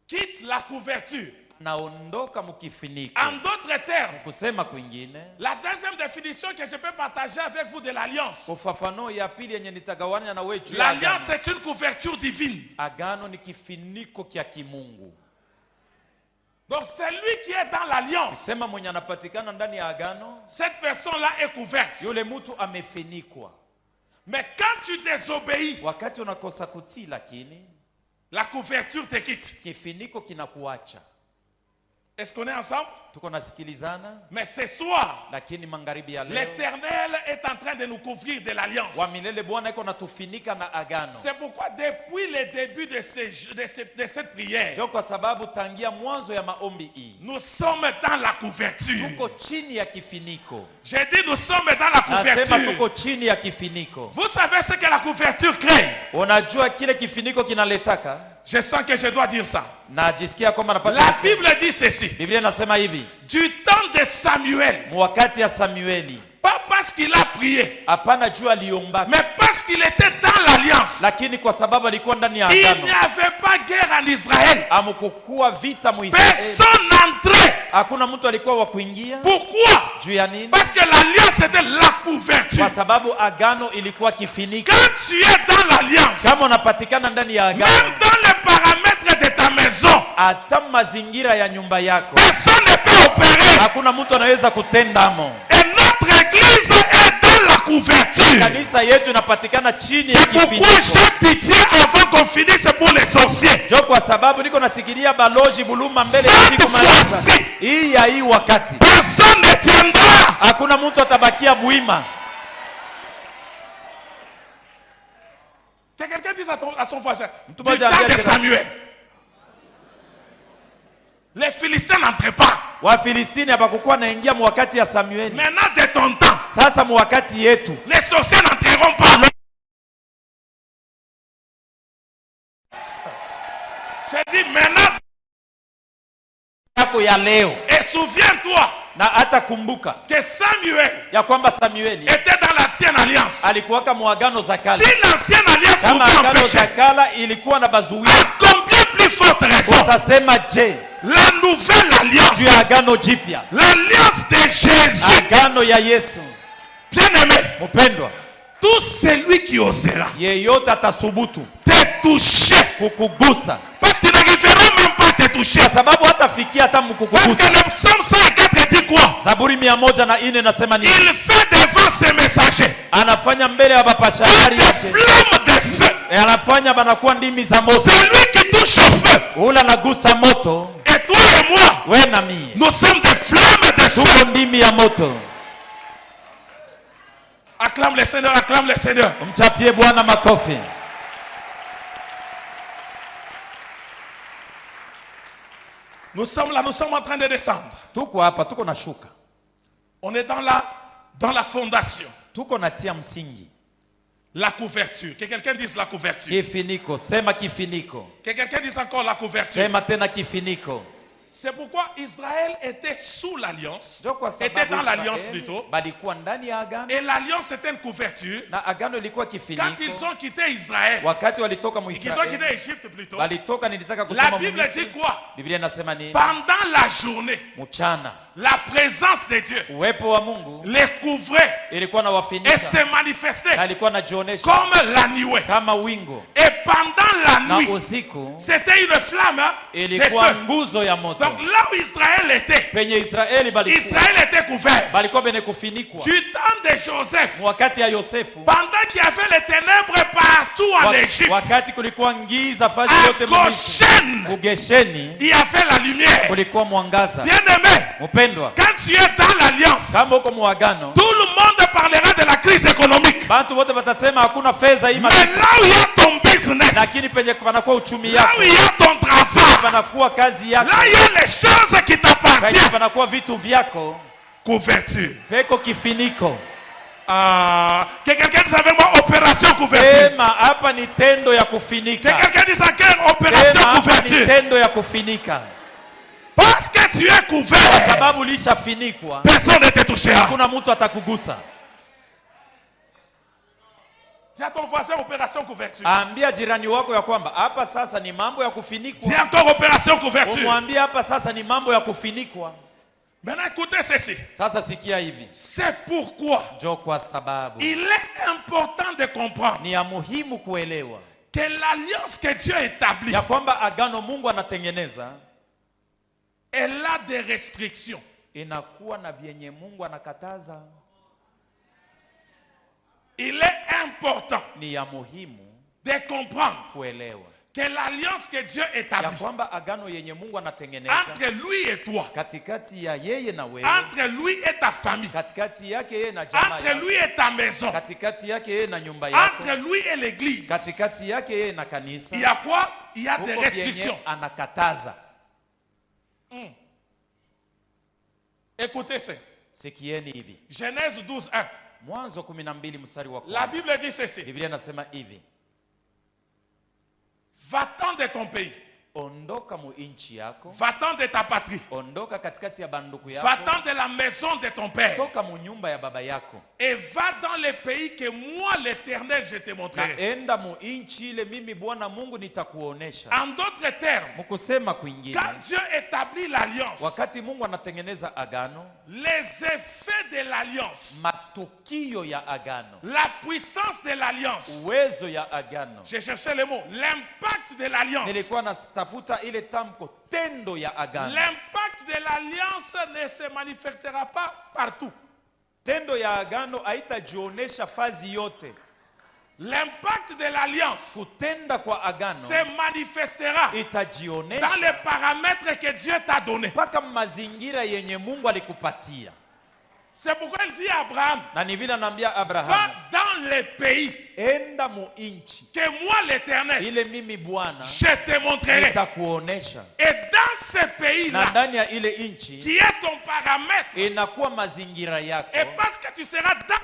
quitte la couverture. naondoka mkifiniko. En d'autres termes, Kusema kwingine, la deuxième définition que je peux partager avec vous de l'alliance, ufafanuo ya pili yenye nitagawanya na wewe juu ya l'alliance agano. est une couverture divine. Agano ni kifiniko kya kimungu. Donc celui qui est dans l'alliance, Sema mwenye anapatikana ndani ya agano, cette personne-là est couverte. yule mtu amefinikwa. Mais quand tu désobéis, Wakati unakosa kutii, lakini la couverture te quitte. kifiniko kinakuacha. Est-ce qu'on est ensemble? Tuko nasikilizana, Mais ce soir, lakini magharibi ya leo l'Éternel est en train de nous couvrir de l'alliance. wa milele Bwana iko natufinika na agano. C'est pourquoi depuis le début de cette prière, Ndio kwa sababu tangia mwanzo ya maombi hii nous sommes dans la couverture. tuko chini ya kifiniko. J'ai dit nous sommes dans la Nasema couverture. tuko chini ya kifiniko. Vous savez ce que la couverture crée? Unajua kile kifiniko kinaletaka? Je sens que je dois dire ça. Najisikia kwamba napasha La kusema. Bible dit ceci. Biblia inasema hivi, Du temps de Samuel, wakati ya Samueli, pas parce qu'il a prié, hapana juu aliomba, mais parce qu'il était dans l'alliance. lakini kwa sababu alikuwa ndani ya Il n'y agano, avait pas guerre en Israël. amukokuwa vita Muisraeli, Personne n'entrait Hakuna mtu alikuwa wa kuingia. Pourquoi? Juu ya nini? Parce que l'alliance était la couverture. Kwa sababu agano ilikuwa kifiniko. Quand tu es dans l'alliance, Kama unapatikana ndani ya agano, même dans les paramètres de ta maison, hata mazingira ya nyumba yako personne ne peut opérer. hakuna mtu anaweza kutendamo. Et notre église est dans la couverture. Kanisa yetu inapatikana chini ya C'est pourquoi kifiniko. j'ai pitié avant qu'on finisse pour les sorciers. Jo, kwa sababu niko nasikilia baloji buluma mbele ya Cette siku maliza. fois-ci, Hii ya hii wakati personne ne tiendra. hakuna mtu atabakia buima. Que quelqu'un dise à son voisin, du moja temps ambia de tena. Samuel, les Philistins n'entraient pas. Wafilistini hapakukuwa naingia mwakati ya Samueli. Maintenant de ton temps, Sasa mwakati yetu les sorciers n'entreront pas. J'ai dit maintenant, yako ya leo, et souviens-toi na hata kumbuka que Samuel ya kwamba Samueli était dans l'ancienne alliance. alikuwaka mwagano za kale. Si l'ancienne alliance Kama pouvait agano za empêcher, kala ilikuwa na bazuia, à combien plus forte raison utasema je la nouvelle alliance, juu ya agano jipya, l'alliance de Jésus, agano ya Yesu? bien-aimé, Mpendwa, tout celui qui osera yeyote atasubutu te toucher, kukugusa, parce qu'ils n'arriveront même pas à te toucher. kwa sababu hatafikia hata Parce que mkukugusa. le psaume 104 dit quoi? Zaburi 104 nasema nini? Il fait devant ses messagers Anafanya mbele ya bapasha habari des yake, flammes de feu. anafanya banakuwa ndimi za moto. Celui qui touche au feu, Ule anagusa moto, et toi et moi, we na mie nous sommes des flammes de feu. tuko ndimi ya moto. Acclame le Seigneur, acclame le Seigneur. Mchapie Bwana makofi. Nous sommes là, nous sommes en train de descendre. Tuko hapa, tuko na shuka, On est dans la fondation, tuko natia msingi. la couverture. Que quelqu'un dise la couverture. Kifiniko, sema kifiniko. Que quelqu'un dise encore la couverture. Sema tena kifiniko. C'est pourquoi Israël était sous l'alliance, Jo, kwa était sababu dans l'alliance Israeli plutôt. balikuwa ndani ya agano, Et l'alliance était une couverture. na agano ilikuwa Quand ils kifiniko. ont quitté Israël, Wakati walitoka qu'ils ont quitté Muisraeli, Égypte plutôt, walitoka, nilitaka la kusema Bible Misri. dit quoi? Biblia inasema nini? Pendant la journée, Mchana la présence de Dieu uwepo wa Mungu les couvrait ilikuwa na et wafinika, se manifestait na alikuwa anajionyesha comme la nuée. kama wingu, Et pendant la na nuit, usiku c'était une flamme de ilikuwa feu. nguzo ya moto. Donc là où Israël était, Penye Israeli balikuwa Israël était couvert. balikuwa bene kufinikwa. Du temps de Joseph, Wakati ya Yosefu, pendant qu'il y avait les ténèbres partout en Égypte, wakati kulikuwa giza fasi à yote Misri, Goshen, Kugesheni il y avait la lumière. kulikuwa mwangaza. Bien-aimé, Mpendwa, quand tu es dans l'alliance, kama uko muagano, tout le monde parlera de la crise économique. bantu wote watasema hakuna fedha hii Mais masiku, là où il y a ton business, lakini penye panakuwa uchumi là yako, où il y a ton travail, panakuwa kazi yako, là il y a les choses qui penye t'appartiennent. panakuwa vitu vyako, Couverture. peko kifiniko. Que quelqu'un dise avec moi opération couverture. Sema hapa ni tendo ya Que kufinika. quelqu'un dise encore opération Sema hapa ni couverture. tendo ya kufinika. Parce que tu es Kwa couvert, sababu ulishafinikwa, personne ne te touchera. hakuna mtu atakugusa. Dis à ton voisin opération couverture. Ambia jirani wako ya kwamba hapa sasa ni mambo ya kufinikwa. Dis encore opération couverture. Umwambie hapa sasa ni mambo ya kufinikwa. Maintenant écoutez ceci. Sasa sikia hivi. C'est pourquoi Jo, kwa sababu il est important de comprendre ni ya muhimu kuelewa que l'alliance que Dieu établit, ya kwamba agano Mungu anatengeneza elle a des restrictions. inakuwa na vyenye Mungu anakataza. Il est important Ni ya muhimu de comprendre kuelewa que l'alliance que Dieu ya établit kwamba agano yenye Mungu anatengeneza entre lui et toi, katikati ya yeye na wewe, entre lui et ta famille, katikati yake yeye na jamaa entre yako, lui et ta maison, katikati yake yeye na nyumba yako, entre lui et l'église, katikati yake yeye na kanisa, il y a quoi? Il y a des huko vyenye restrictions. anakataza. Écoutez ça. Sikieni hivi, Genèse 12, 1. Mwanzo 12 mstari wa La kwanza. Bible dit ceci. Biblia inasema hivi: Va-t'en de ton pays. ondoka mu inchi yako, Va-t'en de ta patrie. ondoka katikati ya banduku Va-t'en yako, de la maison de ton père. toka mu nyumba ya baba yako, Et va dans les pays que moi, l'Éternel, je te na montrerai. enda mu inchi ile mimi Bwana Mungu nitakuonesha. En d'autres termes, Mukusema kwingine, quand Dieu établit l'alliance, wakati Mungu anatengeneza agano, les effets de l'alliance, matukio ya agano, la puissance de l'alliance, uwezo ya agano, j'ai cherché le mot, l'impact de l'alliance. nilikuwa nastafuta ile tamko, tendo ya agano. L'impact de l'alliance ne se manifestera pas partout. Tendo ya agano haitajionesha fazi yote. L'impact de l'alliance Kutenda kwa agano se manifestera itajionesha dans les paramètres que Dieu t'a donnés. mpaka mazingira yenye Mungu alikupatia. C'est pourquoi il dit à Abraham, Na ni vile anaambia va Abrahamu, dans les pays enda mu inchi que moi l'Éternel, ile mimi Bwana je te montrerai. nitakuonesha. Et dans ce Na pays-là, ndani ya ile inchi qui est ton paramètre, inakuwa mazingira yako, et parce que tu seras dans...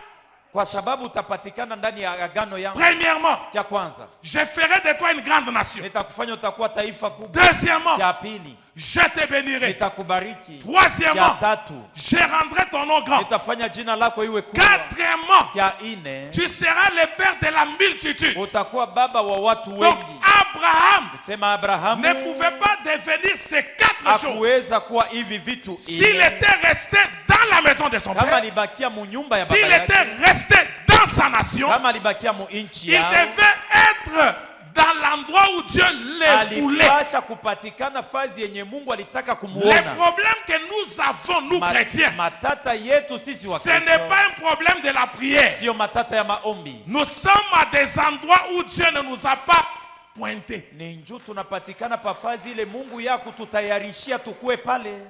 kwa sababu utapatikana ndani ya agano yangu. Premièrement, Cha kwanza, je ferai de toi une grande nation. nitakufanya utakuwa taifa kubwa. Deuxièmement, Cha pili, je te bénirai. nitakubariki. Troisièmement, Cha tatu, je rendrai ton nom grand. nitafanya jina lako iwe kubwa. Quatrièmement, Cha ine, tu seras le père de la multitude. utakuwa baba wa watu Donc wengi. Abraham Sema Abrahamu ne pouvait pas devenir ces quatre choses hakuweza kuwa hivi vitu s'il ine était resté dans la maison de son kama père, alibakia mu nyumba ya baba s'il était yake, resté dans sa nation. kama alibakia mu inchi Il yao, devait être dans l'endroit où Dieu le voulait. alipasha kupatikana fazi yenye Mungu alitaka Les kumuona. problèmes que nous avons, nous chrétiens, Matata yetu sisi wa ce n'est Kristo pas un problème de la prière. sio matata ya maombi, Nous sommes à des endroits où Dieu ne nous a pas pointés. ni njoo tunapatikana pa fazi ile Mungu yako tutayarishia tukue pale.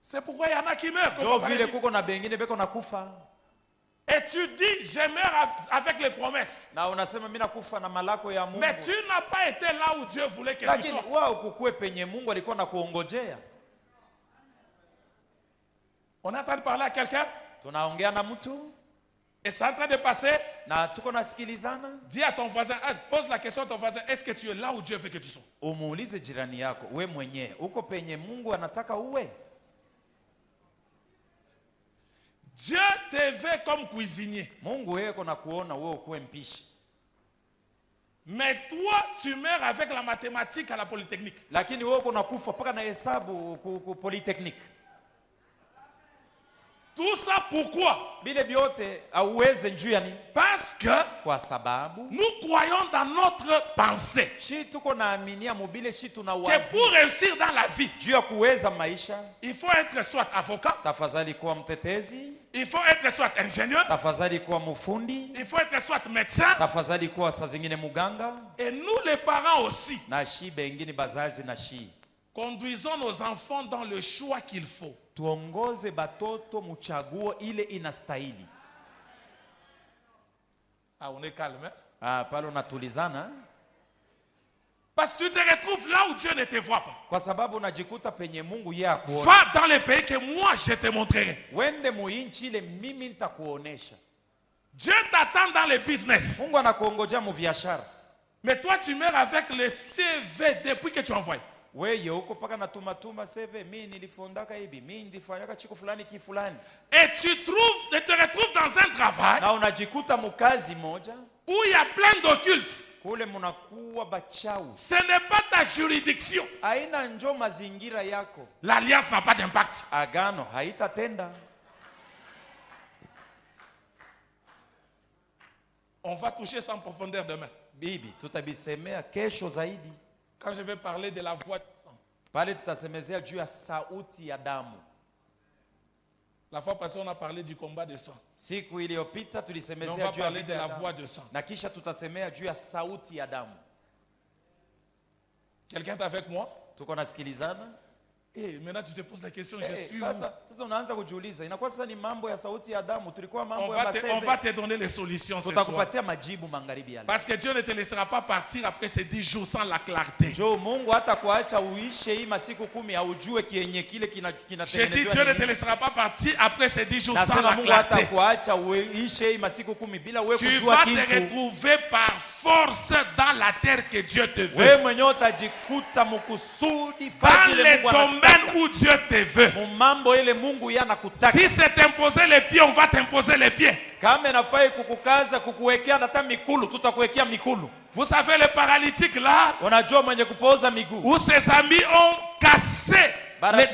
C'est pourquoi il y en a qui meurent. Jo vile kuko na bengine beko nakufa, Et tu dis, je meurs avec les promesses. na unasema mimi nakufa na malako ya Mungu, Mais tu n'as pas été là où Dieu voulait que tu lakini sois. wao kukue penye Mungu alikuwa na kuongojea. On est en train de parler à quelqu'un Tunaongea na mtu et c'est en train de passer. na tuko nasikilizana. Dis à ton voisin, pose la question à ton voisin, est-ce que tu es là où Dieu veut que tu sois? Umuulize jirani yako, we mwenyewe uko penye Mungu anataka uwe? Dieu te veut comme cuisinier. Mungu wewe kuna kuona wewe ukuwe mpishi, Mais toi, tu meurs avec la mathématique à la Polytechnique. lakini wewe kuna kufa paka na hesabu ku Polytechnique. Tout ça pourquoi? Bile biote auweze njuu ya nini? Parce que Kwa sababu nous croyons dans notre pensée shi tuko naaminia mubile shi que tunawazi pour réussir dans la vie, juu ya kuweza maisha. il faut être soit avocat, Tafadhali kuwa mtetezi, il faut être soit ingénieur, tafadhali kuwa mufundi, il faut être soit médecin. tafadhali kuwa saa zingine muganga, Et nous les parents aussi, na shi bengine bazazi na shi conduisons nos enfants dans le choix qu'il faut. tuongoze batoto muchaguo ile inastahili. Ah, on est calme, hein? Ah, pale unatulizana Parce que tu te retrouves là où Dieu ne te voit pas. kwa sababu unajikuta penye Mungu yeye akuona. Va dans les pays que moi je te montrerai. Wende muinchi ile mimi nitakuonesha. Dieu t'attend dans les business. Mungu anakuongojea mu biashara. Mais toi, tu meurs avec le CV depuis que tu envoies. Wewe huko paka natuma CV, mimi nilifondaka hivi, mimi nilifanyaka chiku fulani kifulani. Et tu te retrouves dans un travail Na unajikuta mukazi moja où il y a plein d'occultes. kule munakuwa bachau. Ce n'est pas ta juridiction. Haina njo mazingira yako. L'alliance n'a pas d'impact. Agano haitatenda. On va toucher ça en profondeur demain. Bibi, tutabisemea kesho zaidi. Quand je vais parler de la voix du sang. Pale tutasemezea juu ya sauti ya damu. La fois passée, on a parlé du combat de sang. Siku iliyopita Mais on tulisemezea va juu ya parler de vita la ya voix damu. de sang. Na kisha tutasemea juu ya sauti ya damu. Quelqu'un est avec moi? Tuko nasikilizana? Et maintenant, tu te poses la question, je suis où? Sasa unaanza kujiuliza, inakuwa sasa ni mambo ya sauti ya damu, tulikuwa On mambo ya va maseve. te donner les solutions ce soir. Tutakupatia majibu magharibi ya leo. Parce que Dieu ne te laissera pas partir après ces 10 jours sans la clarté. Jo, Mungu hata kuacha uishe hii masiku 10 aujue kienye kile J'ai dit, kinatengenezwa Dieu ne te nini. laissera pas partir après ces 10 jours sans Nasema la Mungu hata clarté. kuacha uishe hii masiku 10 bila wewe Tu kujua vas te kitu. retrouver par force dans la terre que Dieu te Wewe veut. mwenyewe utajikuta mkusudi Dans fasi ile les Mungu domaines anakutaka. où Dieu te veut. Mumambo ile Mungu yanakutaka. Si c'est t'imposer les pieds, on va t'imposer les pieds. Kama inafai kukukaza kukuwekea hata mikulu, tutakuwekea mikulu. Vous savez, le paralytique là, Unajua mwenye kupooza miguu où ses amis ont cassé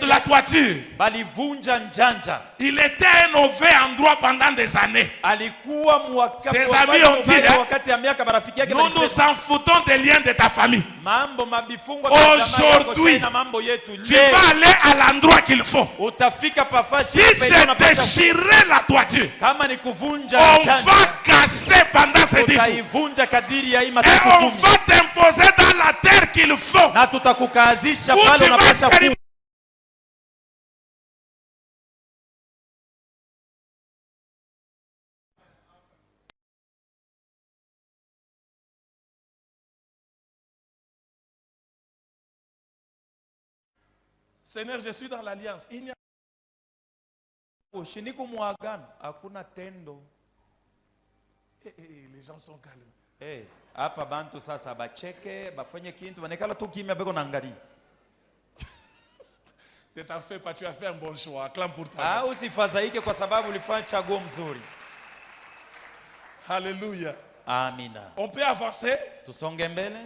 la toiture. balivunja njanja. Il était à un mauvais endroit pendant des années. Alikuwa Ses amis ont dit, wakati ya miaka marafiki yake nous nous en foutons des liens de ta famille. mambo mabifungo Aujourd'hui, na mambo yetu. Tu vas aller à l'endroit qu'il faut. Utafika pafashi Si c'est déchirer la toiture, kama ni kuvunja on njanja, va casser pendant ces 10 jours. utaivunja kadiri ya hii Et masiku on 10. va t'imposer dans la terre qu'il faut. Na tutakukazisha Où pale tu vas unapasha expérimenter. Seigneur, je suis dans l'alliance. Il n'y a ushiniku muagano hakuna tendo. les gens sont calmes. Hapa bantu sasa bacheke bafanye kintu banekala tu kimya beko naangalia. Ne t'en fais pas, tu as fait un bon choix. Acclame pour toi. Ah, usifadhaike kwa sababu ulifanya chaguo mzuri. Alléluia. Amina. On peut avancer. Tusonge mbele.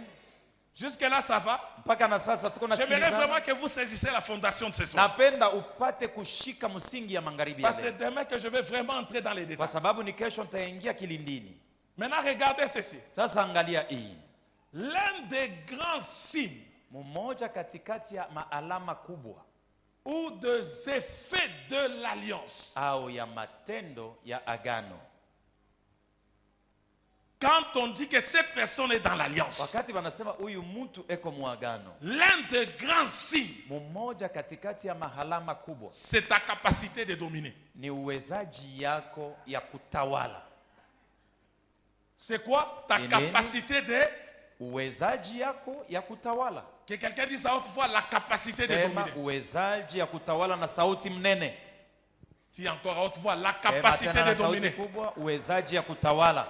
Jusque-là, ça va. Mpaka na sasa tuko J'aimerais nasikilizana. vraiment que vous saisissez la fondation de ce soir. Napenda upate kushika msingi ya magharibi ya Parce que leo. demain que je vais vraiment entrer dans les Kwa détails. sababu ni kesho nitaingia kilindini. Maintenant, regardez ceci. Sasa angalia hii. L'un des grands signes Mmoja katikati ya maalama kubwa ou des effets de l'alliance. au ya matendo ya agano. Quand on dit que cette personne est dans l'alliance, Wakati wanasema huyu mtu eko muagano. l'un des grands signes, Mmoja katikati ya mahalama kubwa c'est ta capacité de dominer. ni uwezaji yako ya kutawala. C'est quoi ta Amen. capacité de... Uwezaji yako ya kutawala. Que quelqu'un dise à haute voix la capacité de Sema dominer. uwezaji ya kutawala na sauti mnene. Dis encore à haute voix la Sema capacité tena na de sauti dominer. kubwa, uwezaji ya kutawala.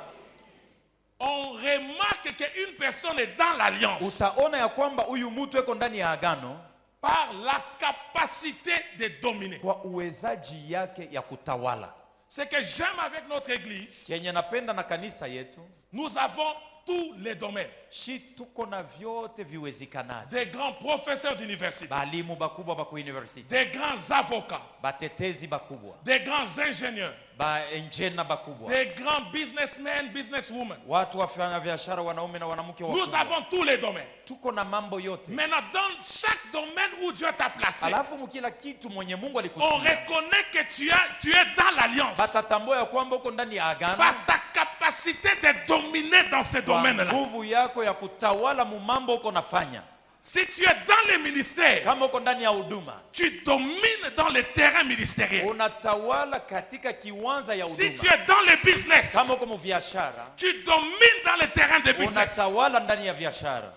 On remarque qu'une personne est dans l'alliance Utaona ya kwamba huyu mtu eko ndani ya agano par la capacité de dominer. kwa uwezaji yake ya kutawala. Ce que j'aime avec notre église, Kenye napenda na kanisa yetu, nous avons tous les domaines. shi tuko na vyote viwezikanavyo. Des grands professeurs d'université, Balimu bakubwa ba ku university, des grands avocats, batetezi bakubwa, des grands ingénieurs, ba engineer bakubwa, des grands businessmen, businesswomen. watu wafanya biashara wanaume na wanawake Nous wakubwa. avons tous les domaines. Tuko na mambo yote. Maintenant, dans chaque domaine où Dieu t'a placé, Alafu mkila kitu mwenye Mungu on alikutia, reconnaît que tu es dans l'alliance batatambua ya kwamba uko ndani ya agano. par ta capacité de dominer dans ces Kwa domaines-là. nguvu yako ya kutawala mu mambo uko nafanya. Si tu es dans les ministères, Kama uko ndani ya huduma, tu domines dans les terrains ministériels. unatawala katika kiwanza ya Si huduma. tu es dans les business, Kama uko mu biashara, tu domines dans les terrains de business. unatawala ndani ya biashara.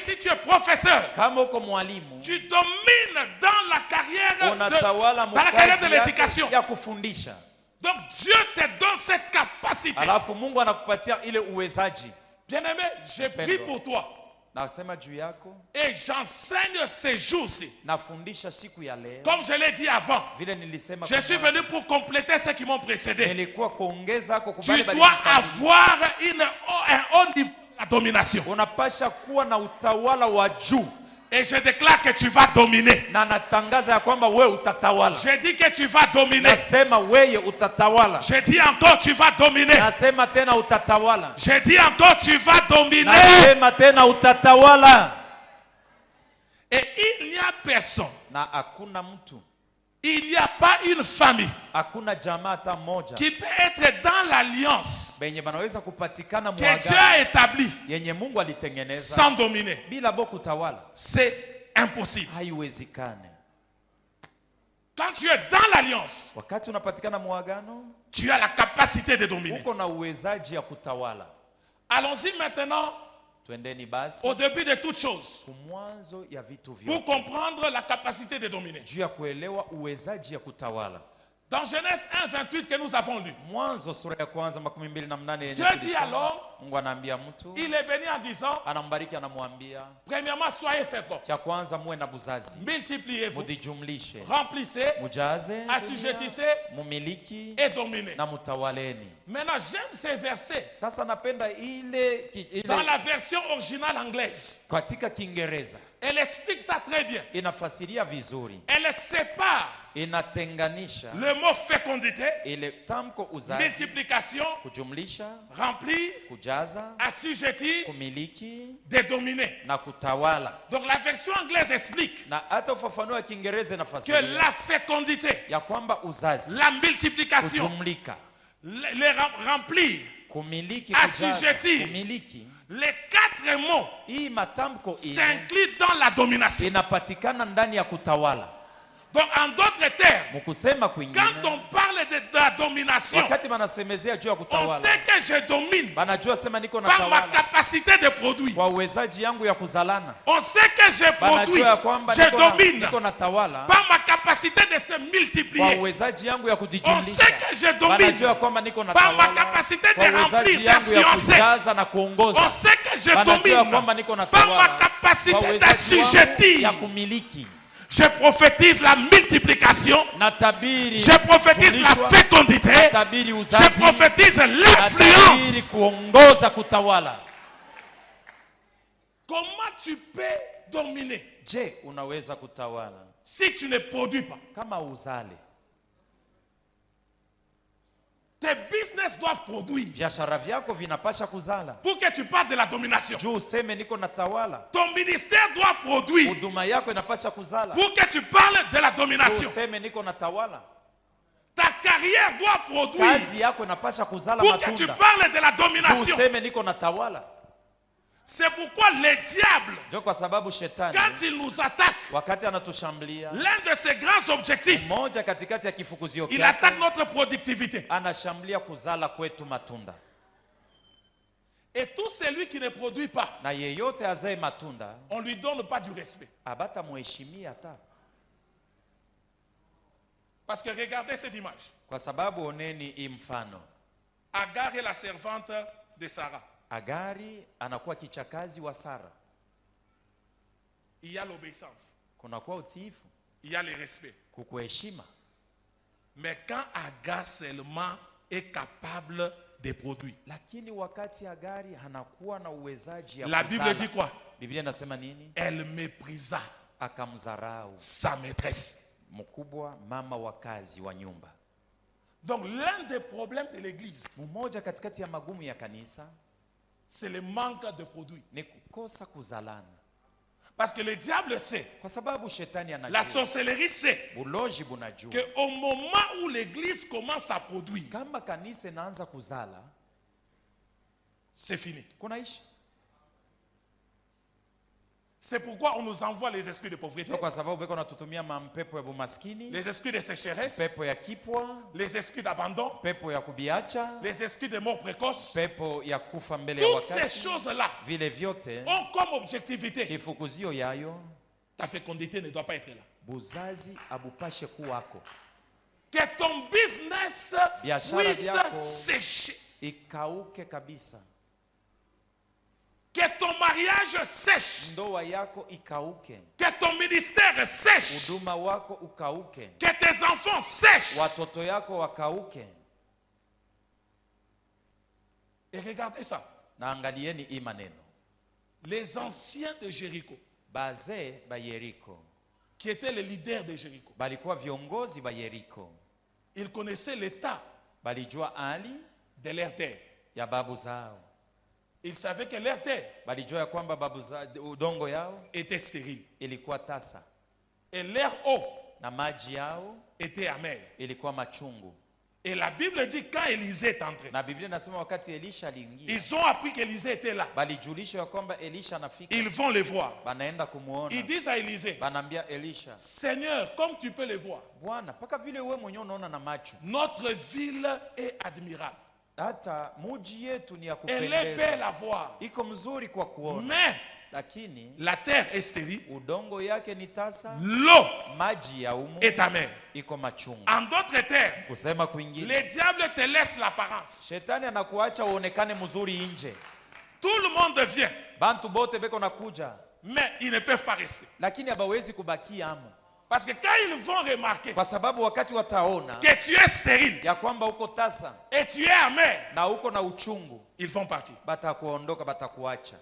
Si tu es professeur, Kama uko mwalimu, tu domines dans la carrière unatawala dans la carrière de mukazi l'éducation. ya kufundisha. Donc Dieu te donne cette capacité. Alafu Mungu anakupatia ile uwezaji. Bien-aimé, je prie pour toi Nasema juu yako, et j'enseigne ces jours-ci. nafundisha siku ya leo. Comme je l'ai dit avant, Vile nilisema je suis venu pour compléter ceux qui m'ont précédé. nilikuwa kuongeza Tu kukubali dois avoir un haut niveau de la domination. unapasha kuwa na utawala wa juu, Et je déclare que tu vas dominer. na natangaza ya kwamba wewe utatawala. Je dis que tu vas dominer. Nasema wewe utatawala. Je dis encore tu vas dominer. Nasema tena utatawala. Je dis encore tu vas dominer. Nasema tena utatawala. Et il n'y a personne, Na hakuna mtu, il n'y a pas une famille hakuna jamaa hata moja qui peut être dans l'alliance benye banaweza kupatikana que Dieu a muagano établie yenye Mungu alitengeneza sans dominer. bila bo kutawala. C'est impossible. Haiwezekane. Quand tu es dans l'alliance, Wakati unapatikana muagano, tu as la capacité de dominer. uko na uwezaji ya kutawala. Allons-y maintenant Twendeni basi au début de toutes choses kumwanzo ya vitu pour vyote comprendre la capacité de dominer. juu ya kuelewa uwezaji ya kutawala. Dans Genèse 1, 28 que nous avons lu, Mwanzo sura ya kwanza 28 yenye Dieu dit tulisoma. alors, Mungu anaambia mtu, il est béni en disant, anambariki anamwambia, premièrement, soyez féconds, cha kwanza muwe na buzazi, multipliez-vous, mujijumlishe, remplissez, mujaze, assujettissez mumiliki et dominez. na mutawaleni. Maintenant, j'aime ces versets Sasa napenda ile dans la version originale anglaise. katika Kiingereza Elle explique ça très bien. inafasiria vizuri, Elle sépare inatenganisha le mot fécondité, ile tamko uzazi, multiplication, kujumlisha, remplir, kujaza, assujettir, kumiliki de dominer. na kutawala. Donc la version anglaise explique Na hata ufafanuo wa Kiingereza que inafasiria la fécondité, ya kwamba uzazi, la multiplication, kujumlika, remplir, kumiliki, kujaza, Assujetti. kumiliki, les 4 mots hii matamko ine s'incluent dans la domination. inapatikana ndani ya kutawala. Donc en d'autres termes, Mkusema quand kwingine, on parle de la domination, wakati banasemezea juu ya on kutawala, sait que je domine banajua sema niko na par ma tawala capacité de produire. kwa uwezaji yangu ya kuzalana. On sait que je produis, Banajua ya kwamba je domine niko na tawala par ma capacité de se kwa multiplier. uwezaji yangu ya On kujijumlisha. sait que je domine Banajua ya kwamba niko na par ma tawala capacité kwa de remplir, uwezaji yangu ya d'influencer. kujaza na On kuongoza. sait que je Banajua ya domine kwamba niko na par ma tawala kwa capacité uwezaji wangu ya d'assujettir. kumiliki. Je prophétise la multiplication. Na tabiri Je prophétise la jumlishwa, fécondité. tabiri Je uzazi, prophétise na tabiri l'influence. kuongoza, kutawala. Comment tu peux dominer Je, unaweza kutawala si tu ne produis pas? kama uzale? Tes business doivent produire Biashara vyako vinapasha kuzala pour que tu parles de la domination. juu useme niko na tawala. Ton ministère doit produire Huduma yako inapasha kuzala pour que tu parles de la juu domination. useme niko na tawala. Ta carrière doit produire Kazi yako inapasha kuzala pour que tu matunda parles de la juu domination. useme niko na tawala. C'est pourquoi le diable, Ndio kwa sababu shetani quand il nous attaque, wakati anatushambulia, l'un de ses grands objectifs, mmoja katikati ya kifukuzio il kyake attaque notre productivité. anashambulia kuzala kwetu matunda. Et tout celui qui ne produit pas, Na yeyote azae matunda on ne lui donne pas du respect. abata muheshimia hata, Parce que regardez cette image. kwa sababu oneni hii mfano. Agar est la servante de Sarah. Agari anakuwa kichakazi wa Sara. Il y a l'obéissance, Kunakuwa utiifu, il y a le respect. kukuheshima. Mais quand Agar seulement est capable de produire, Lakini wakati Agari hanakuwa na uwezaji ya la kuzala, Bible dit quoi? Biblia inasema nini? Elle méprisa Akamdharau sa maîtresse. mkubwa, mama wa kazi wa nyumba. Donc l'un des problèmes de l'église, Mmoja katikati ya magumu ya kanisa c'est le manque de produit. ni kukosa kuzalana, Parce que le diable sait, kwa sababu shetani la anajua, sorcellerie sait, buloji bunajua qu'au moment où l'église commence à produire, kama kanisa inaanza kuzala c'est fini. kunaisha. C'est pourquoi on nous envoie les esprits de pauvreté, Ndio kwa sababu beko natutumia mampepo ya bumaskini, les esprits de sécheresse, pepo ya kipwa, les esprits d'abandon, pepo ya kubiacha, les esprits de mort précoce. pepo ya kufa mbele ya Toutes ces wakati. choses-là Vile vyote ont comme objectivité, kifukuzio yayo ta fécondité ne doit pas être là. buzazi abupashe kuwako, Que ton business Biashara vyako puisse sécher. ikauke kabisa, Que ton mariage sèche. ndoa yako ikauke, Que ton ministère sèche. huduma wako ukauke, Que tes enfants sèchent. watoto yako wakauke. Et regardez ça. Na angalieni hii maneno, Les anciens de Jéricho, bazee ba Yeriko qui étaient les leaders de Jéricho, balikuwa viongozi ba Yeriko, ils connaissaient l'état balijua hali de leur terre. ya babu zao, Ils savaient que leur terre balijua ya kwamba babu zao udongo yao était stérile. ilikuwa tasa Et leur eau na maji yao était amère. ilikuwa machungu. Et la Bible dit quand Élisée est entré, Na Biblia inasema wakati Elisha aliingia, ils ont appris qu'Élisée était là. balijulishwa ya kwamba Elisha anafika, Ils vont le voir. banaenda kumuona, Ils disent à Élisée, banaambia Elisha, Seigneur, comme tu peux le voir, Bwana, mpaka vile wewe mwenyewe unaona na macho, notre ville est admirable. hata muji yetu ni ya Elle est belle kupendeza, à voir. iko mzuri kwa kuona, Mais lakini la terre est stérile, udongo yake ni tasa, l'eau maji ya umu est amère. iko machungu. En d'autres termes, Kusema kwingine, le diable te laisse l'apparence. shetani anakuacha uonekane mzuri nje, Tout le monde vient, bantu bote beko nakuja, mais ils ne peuvent pas rester. lakini hawawezi kubakia amo, Parce que quand ils vont remarquer kwa sababu wakati wataona que tu es stérile ya kwamba uko tasa et tu es amer, na uko na uchungu, ils vont partir. batakuondoka, batakuacha.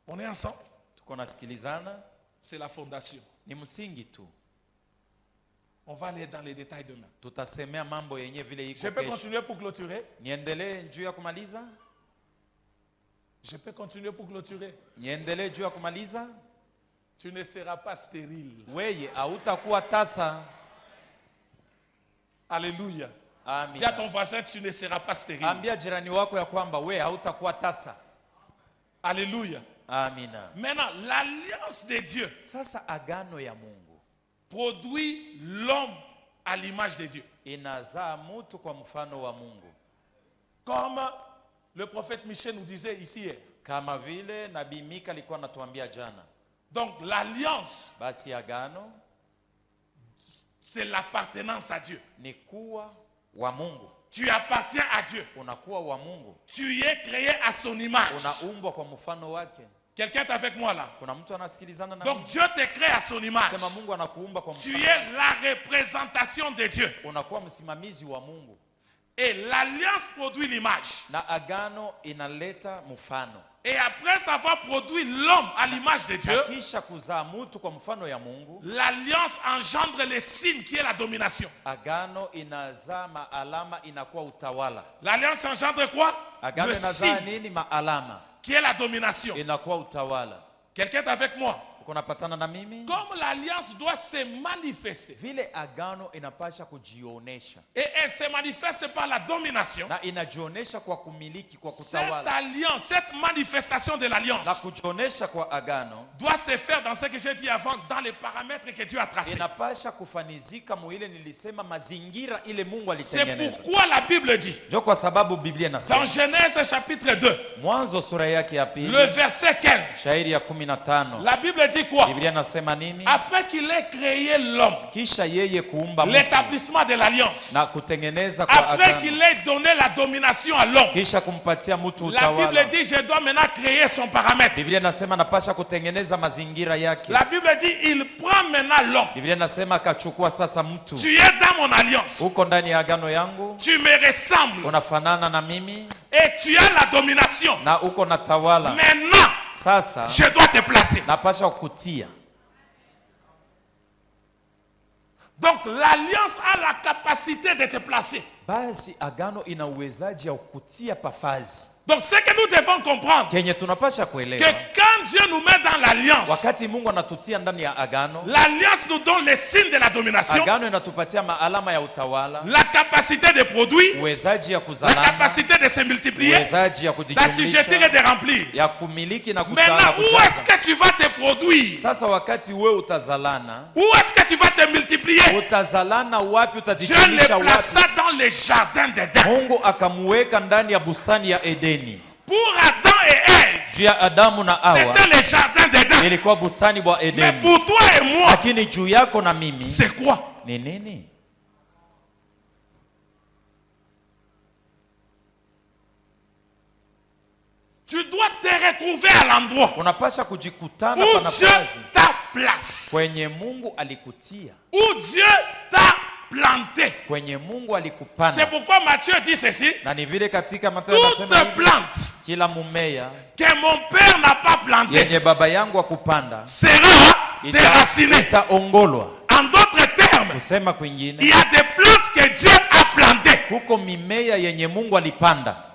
On est ensemble. Tuko nasikilizana, C'est la fondation. ni msingi tu. On va aller dans les détails demain. Tutasemea mambo yenye vile iko Je peux kesho. continuer pour clôturer? Niendelee juu ya kumaliza? Je peux continuer pour clôturer? Niendelee juu ya kumaliza? Tu ne seras pas stérile. Weye hautakuwa tasa. Alléluia. Dis à ton Amina. voisin, tu ne seras pas stérile. Ambia jirani wako ya kwamba we hautakuwa tasa. Alléluia. Amina. Maintenant, l'alliance de Dieu Sasa agano ya Mungu produit l'homme à l'image de Dieu. inazaa mtu kwa mfano wa Mungu, Comme le prophète Michel nous disait ici hier. kama vile nabii Mika alikuwa anatuambia jana. Donc l'alliance, Basi agano c'est l'appartenance à Dieu. ni kuwa wa Mungu, Tu appartiens à Dieu. unakuwa wa Mungu, Tu es créé à son image. unaumbwa kwa mfano wake. Quelqu'un est avec moi là? Kuna mtu anasikilizana na Donc mimi? Dieu te crée à son image. Sema Mungu anakuumba kwa Tu mfano es wake. la représentation de Dieu. Unakuwa msimamizi wa Mungu, Et l'alliance produit l'image. na agano inaleta mfano. Et après avoir produit l'homme à l'image de Na Dieu, kisha kuzaa mtu kwa mfano ya Mungu, l'alliance engendre le signe qui est la domination. agano inazaa maalama, inakuwa utawala. L'alliance engendre quoi? Agano Le inazaa signe nini? Maalama, qui est la domination. inakuwa utawala. Quelqu'un est avec moi? Uko napatana na mimi? Comme l'alliance doit se manifester. Vile agano inapasha kujionesha, Et elle se manifeste par la domination. na inajionesha kwa kumiliki, kwa Cette kutawala. alliance, cette manifestation de l'alliance Na kujionesha kwa agano doit se faire dans ce que j'ai dit avant, dans les paramètres que Dieu a tracés. inapasha kufanizika muile nilisema, mazingira ile Mungu C'est alitengeneza. pourquoi la Bible dit, Ndio kwa sababu Biblia dans inasema Genèse chapitre 2, Mwanzo sura yake ya le pili verset 15, shairi ya 15, la Bible dit quoi? Biblia inasema nini? Après qu'il ait créé l'homme, Kisha yeye kuumba mtu l'établissement de l'alliance, na kutengeneza kwa après qu'il agano, ait donné la domination à l'homme, kisha kumpatia mtu la Bible utawala. dit, je dois maintenant créer son paramètre. Biblia inasema napasha kutengeneza mazingira yake. La Bible dit, il prend maintenant l'homme. Biblia inasema akachukua sasa mtu. Tu es dans mon alliance. Uko ndani ya agano yangu, Tu me ressembles. unafanana na mimi Et tu as la domination. na uko na tawala. Maintenant, Sasa je dois te placer. napasha kukutia. Donc l'alliance a la capacité de te placer. Basi agano ina uwezaji ya kukutia pafazi. Donc ce que nous devons comprendre, Kenye tunapasha que kuelewa, quand Dieu nous met dans l'alliance, wakati Mungu anatutia ndani ya agano, l'alliance nous donne les signes de la domination, agano inatupatia maalama ya utawala, la capacité de produire, uwezaji ya la kuzalana, capacité de se multiplier, uwezaji ya d'assujettir et kujijumlisha, de remplir. ya kumiliki na Maintenant, où est-ce kujaza. que tu vas te produire? Sasa wakati wewe utazalana, Où est-ce que tu vas te multiplier? utazalana wapi? Dieu Utajijumlisha les wapi? plaça dans les jardins d'Éden. Mungu akamuweka ndani ya bustani ya Edeni. Pour Adam et Ève, Juu ya Adamu na Hawa c'était les jardins d'Éden. ilikuwa bustani bwa Mais Edeni, pour toi et moi, lakini juu yako na mimi c'est quoi? ni nini? Tu dois te retrouver à l'endroit Unapasha kujikutana où pa Dieu nafasi t'a placé, kwenye Mungu alikutia, où Dieu t'a planté. kwenye Mungu C'est alikupanda. pourquoi Matthieu dit ceci, Na ni vile katika Mathayo toute anasema hivi, plante kila mumea que mon Père n'a pas plantée yenye baba yangu akupanda sera déracinée. itaongolwa. En d'autres termes, Kusema il kwingine, y a des plantes que Dieu a plantées. huko mimea yenye Mungu alipanda.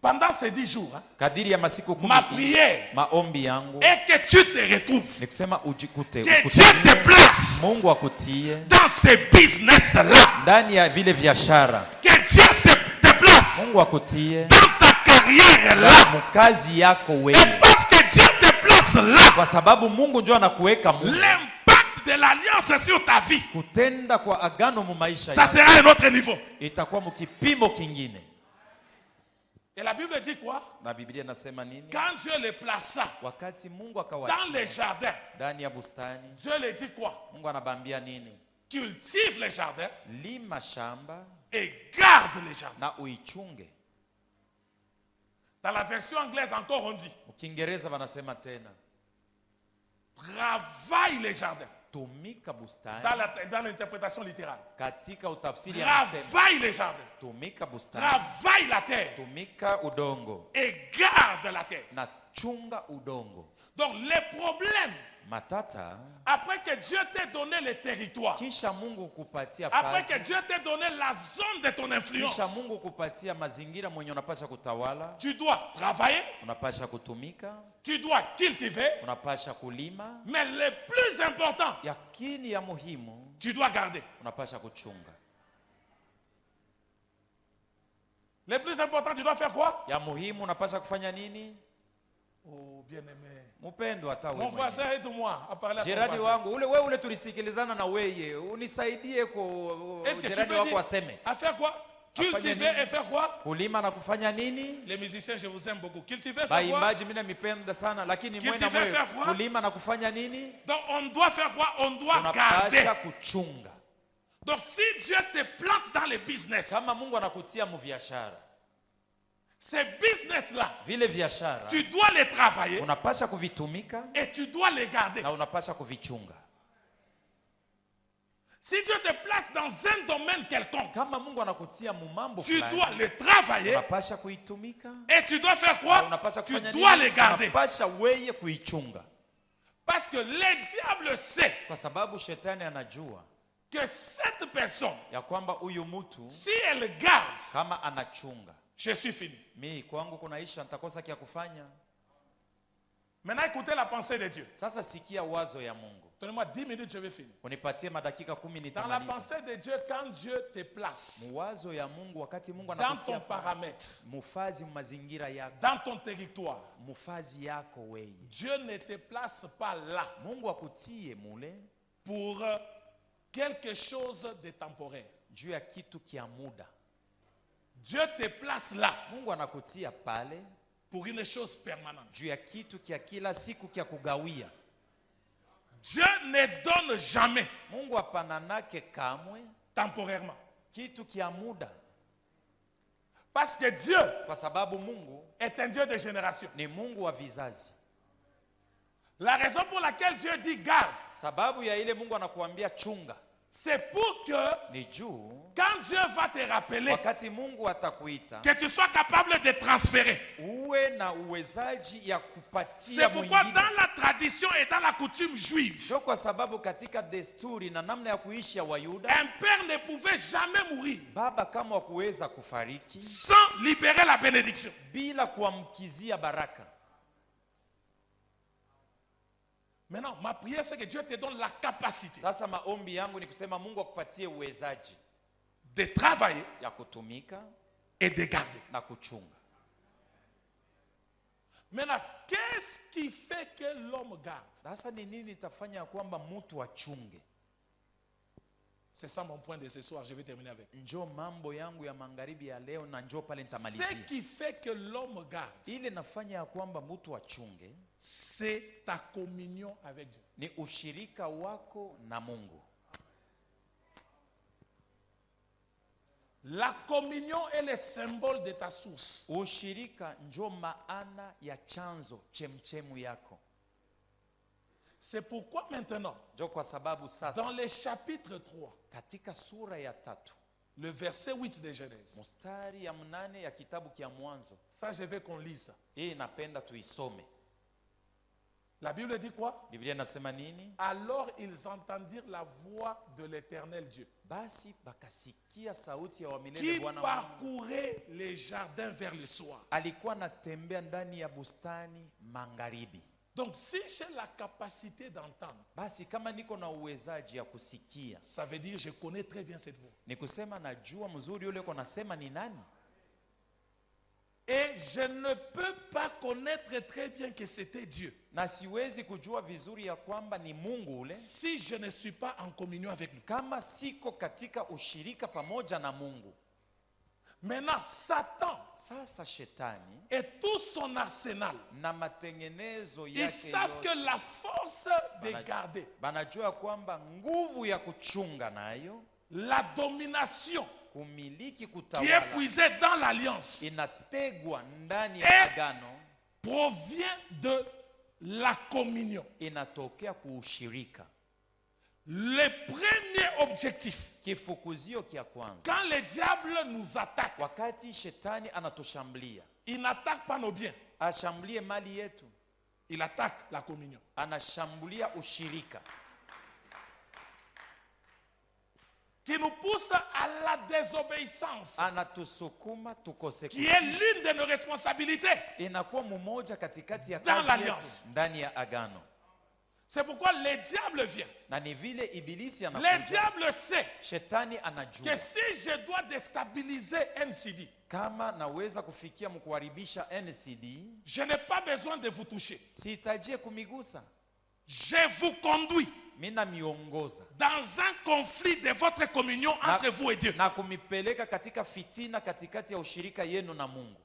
Pendant ces 10 jours, hein, Kadiri ya masiku 10 ma prière maombi yangu est que tu te retrouves, ni kusema ujikute, que Dieu te ukutane, place Mungu akutie dans ces business-là, ndani ya vile biashara, que Dieu te place Mungu akutie dans ta carrière-là. mkazi yako Et wewe, parce que Dieu te place là, kwa sababu Mungu ndio anakuweka Mungu. l'impact de l'alliance sur ta vie, Kutenda kwa agano mu maisha ça yako sera un autre niveau. itakuwa mkipimo kingine. Et la Bible dit quoi? Na Biblia inasema nini? Quand Dieu les plaça Wakati Mungu dans akawatia les jardins, ndani ya bustani, Dieu les dit quoi? Mungu anabambia nini? Cultive les jardins Lima shamba et garde les jardins. na uichunge. Dans la version anglaise encore on dit, Kiingereza wanasema tena, travaille les jardins. tumika bustani. Dans l'interprétation littérale. Katika utafsiri anasema Travaille les jardins. tumika bustani, Travaille la terre. tumika udongo Et garde la terre. na chunga udongo. Donc les problèmes, Matata, après que Dieu t'ait donné le territoire, kisha Mungu kupatia après que fazi, Dieu t'ait donné la zone de ton influence, kisha Mungu kupatia mazingira mwenye unapasha kutawala, tu dois travailler, unapasha kutumika, tu dois cultiver, unapasha kulima, mais le plus important, yakini ya muhimu tu dois garder. unapasha kuchunga. Le plus important, tu dois faire quoi? Ya muhimu unapasha kufanya nini? Oh, bien-aimé. Mpendo hata Mon wewe. voisin, aide-moi à parler à ton Jirani voisin. wangu, ule tulisikilizana na weye, unisaidie kwa Est-ce que tu jirani peux wako dire aseme. à faire quoi? Cultiver nini? et faire quoi? Kulima na kufanya nini? Les musiciens, je vous aime beaucoup. Cultiver, faire quoi? Baimbaji mimi namipenda sana, lakini mwe na Cultiver, faire mwe quoi? kulima na kufanya nini? Donc on doit faire quoi? On doit garder. Unapasha kuchunga. Donc si Dieu te plante dans les business, Kama Mungu anakutia mu biashara, ces business-là, vile biashara tu dois les travailler unapasha kuvitumika et tu dois les garder. na unapasha kuvichunga. Si Dieu te place dans un domaine quelconque, Kama Mungu anakutia mu mambo tu dois fulani, les travailler unapasha kuitumika et tu dois faire na quoi? unapasha Tu kufanya dois nini? les garder. Unapasha weye kuichunga, Parce que le diable sait kwa sababu shetani anajua que cette personne, ya kwamba huyu mtu si elle garde, kama anachunga, je suis fini. mi kwangu kunaisha, nitakosa kia kufanya. Maintenant, écoutez la pensée de Dieu. Sasa sikia wazo ya Mungu, Donnez-moi 10 minutes, je vais finir. unipatie madakika 10 Dans la nitamaliza. pensée de Dieu, quand Dieu te place Muwazo ya Mungu, wakati Mungu dans anakutia ton fazi, paramètre, mufazi mazingira yako, dans ton territoire, mufazi yako weye, Dieu ne te place pas là Mungu akutie mule pour quelque chose de temporaire. juu ya kitu kia muda. Dieu te place là Mungu anakutia pale pour une chose permanente. juu ya kitu kia kila siku kia kugawia. Dieu ne donne jamais Mungu apananake kamwe temporairement. kitu kia muda, Parce que Dieu kwa sababu Mungu est un Dieu de génération. ni Mungu wa vizazi. La raison pour laquelle Dieu dit garde, Sababu ya ile Mungu anakuambia chunga c'est pour que ni juu quand Dieu va te rappeler, wakati Mungu atakuita que tu sois capable de transférer. uwe na uwezaji ya kupatia C'est pourquoi mwingine. dans la tradition et dans la coutume juive, Sio kwa sababu katika desturi na namna ya kuishi ya Wayuda, un père ne pouvait jamais mourir baba kama wakuweza kufariki sans libérer la bénédiction. bila kuamkizia baraka. Maintenant, ma prière, c'est que Dieu te donne la capacité Sasa maombi yangu ni kusema Mungu akupatie uwezaji de travailler ya kutumika et de garder. na kuchunga. Maintenant, qu'est-ce qui fait que l'homme garde? Sasa ni nini itafanya ya kwamba mtu achunge? C'est ça mon point de ce soir, je vais terminer avec. Njoo mambo yangu ya magharibi ya leo na njoo pale Ce nitamalizia. qui fait que l'homme garde, Ile nafanya ya kwamba mtu achunge c'est ta communion avec Dieu. ni ushirika wako na Mungu. La communion est le symbole de ta source. Ushirika njo maana ya chanzo chemchemu yako. C'est pourquoi maintenant, Njo kwa sababu dans sasa le chapitre 3, katika sura ya 3 le verset 8 de Genèse, mstari ya 8 ya kitabu kia Mwanzo, ça je veux qu'on lise ça. hii napenda tuisome. La Bible dit quoi? Biblia inasema nini? Alors ils entendirent la voix de l'Éternel Dieu Basi bakasikia sauti ya wamilele qui Bwana Mungu. parcourait les jardins vers le soir. Alikuwa anatembea ndani ya bustani magharibi. Donc si j'ai la capacité d'entendre, Basi kama niko na uwezaji ya kusikia, ça veut dire je connais très bien cette voix. ni kusema najua mzuri yule uko nasema ni nani. Et je ne peux pas connaître très bien que c'était Dieu na siwezi kujua vizuri ya kwamba ni Mungu ule si je ne suis pas en communion avec lui. kama siko katika ushirika pamoja na Mungu. Maintenant, Satan Sasa shetani et tout son arsenal, na matengenezo ils yake savent que yote la force de garder, banajua kwamba nguvu ya kuchunga nayo, la domination kumiliki, qui est kutawala puisée dans l'alliance inategwa ndani ya agano, provient de la communion. inatokea kuushirika. Le premier objectif, Kifukuzio kia kwanza, quand le diable nous attaque, wakati shetani anatushambulia, il n'attaque pas nos biens, ashambulie mali yetu, il attaque la communion. anashambulia ushirika, Qui nous pousse à la désobéissance, anatusukuma tukose qui est kutii. l'une de nos responsabilités. Inakuwa mmoja katikati ya Dans kazi yetu l'alliance. ndani ya agano. C'est pourquoi le diable vient. Na ni vile ibilisi Le anakuja, diable sait shetani que anajua si je dois déstabiliser NCD, kama naweza kufikia mkuharibisha NCD, je n'ai pas besoin de vous toucher. sihitajie kumigusa, Je vous conduis mina miongoza dans un conflit de votre communion entre vous et Dieu. na kumipeleka katika fitina katikati ya ushirika yenu na Mungu.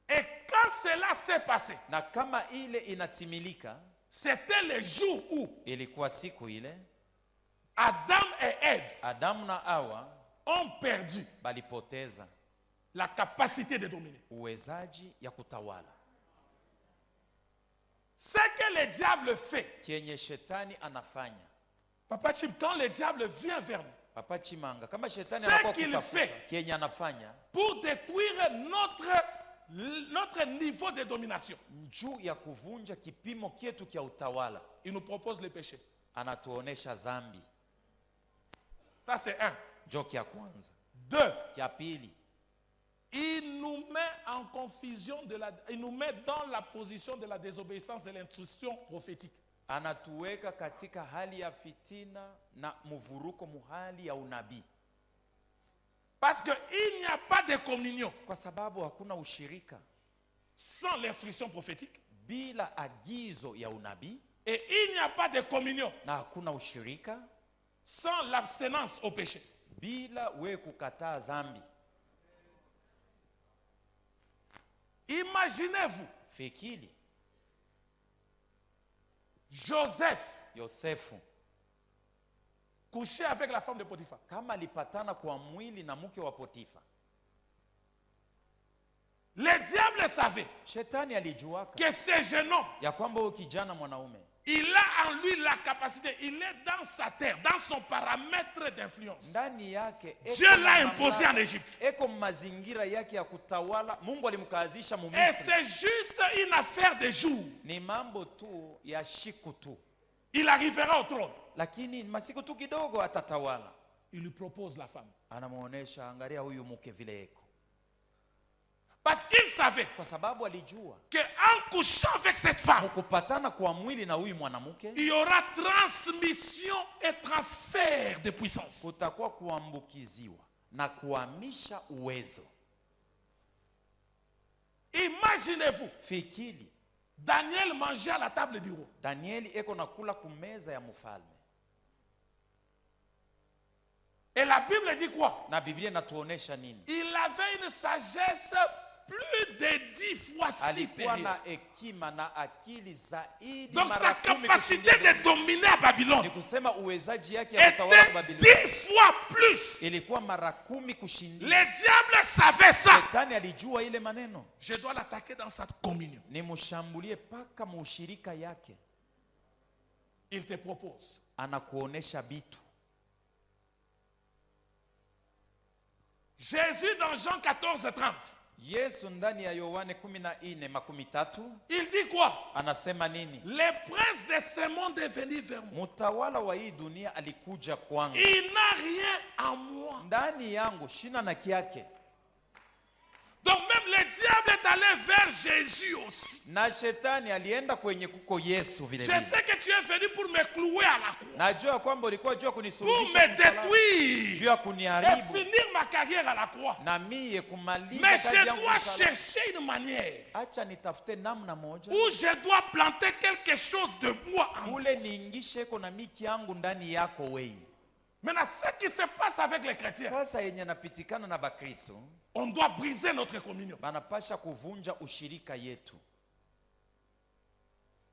Et quand cela s'est passé, Na kama ile inatimilika, c'était le jour où ilikuwa siku ile Adam et Ève Adamu na Hawa ont perdu balipoteza la capacité de dominer. uwezaji ya kutawala. Ce que le diable fait, Kienye shetani anafanya, Papa Chim, quand le diable vient vers nous Papa Chimanga, kama shetani Ce anakuwa qu'il kutafuta, fait. kienye anafanya pour détruire notre niveau de domination, juu ya kuvunja kipimo kietu kia utawala, il nous propose le péché. anatuonesha zambi. Ça c'est un. Jo kia kwanza. Deux, Kia pili, il nous met en confusion il nous met dans la position de la désobéissance de l'instruction prophétique. anatuweka katika hali ya fitina na muvuruko muhali ya unabii, Parce qu'il n'y a pas de communion kwa sababu hakuna ushirika sans l'instruction prophétique. bila agizo ya unabii, Et il n'y a pas de communion na hakuna ushirika sans l'abstinence au péché. bila we kukataa zambi. Imaginez-vous, Fikiri Joseph Yosefu couché avec la femme de Potiphar. kama alipatana kwa mwili na mke wa Potifa. Le diable savait Shetani alijuaka que ce jeune homme, ya kwamba huyo kijana mwanaume il a en lui la capacité, il est dans sa terre, dans son paramètre d'influence. ndani yake Dieu l'a imposé en Égypte. eko mazingira yake ya kutawala. Mungu alimkazisha Et Mumisri. c'est juste une affaire de jours. Ni mambo tu ya siku tu, Il arrivera au trône. lakini masiku tu kidogo atatawala. Il lui propose la femme. Anamuonesha, angalia huyu mke vile eko, Parce qu'il savait kwa sababu alijua qu'en couchant avec cette femme, mkupatana kwa mwili na huyu mwanamke il y aura transmission et transfert de puissance. kutakuwa kuambukiziwa na kuhamisha uwezo. Imaginez-vous, Fikiri Daniel mangeait à la table du roi. Danieli eko nakula kumeza ya mfalme, Et la Bible dit quoi? na Biblia inatuonesha nini? Il avait une sagesse plus de 10 fois Alikuwa supérieure. na hekima na akili zaidi Donc sa mara 10 capacité kushindia de dominer à Babylone ni kusema uwezaji yake ya kutawala kwa était Babiloni 10 fois plus. ilikuwa mara 10 kushindia. Le diable savait ça. Shetani alijua ile maneno, Je dois l'attaquer dans sa communion. ni mshambulie paka mushirika yake. Il te propose. Anakuonesha bitu. Jésus dans Jean 14:30, Yesu ndani ya Yohane 14:13 il dit quoi? anasema nini? Le prince de ce monde est venu vers moi. Mutawala wa hii dunia alikuja kwangu, Il n'a rien à moi. ndani yangu shina na kiake. Donc même le diable est allé vers Jésus aussi. Na shetani alienda kwenye kuko Yesu vile Je vile. sais que tu es venu pour me clouer à la croix, Najua kwamba ulikuwa jua pour kunisulubisha me kumsalaba, juu détruire ya et kuniharibu finir ma carrière à la croix. na mie kumaliza Mais kazi je yangu dois msalaba. chercher une manière Acha nitafute namna moja où je dois planter quelque chose de moi en moi. ule niingishe iko na miki yangu ndani yako wei. Maintenant, ce qui se passe avec les chrétiens, Sasa yenye napitikana na Bakristo on doit briser notre communion. banapasha kuvunja ushirika yetu.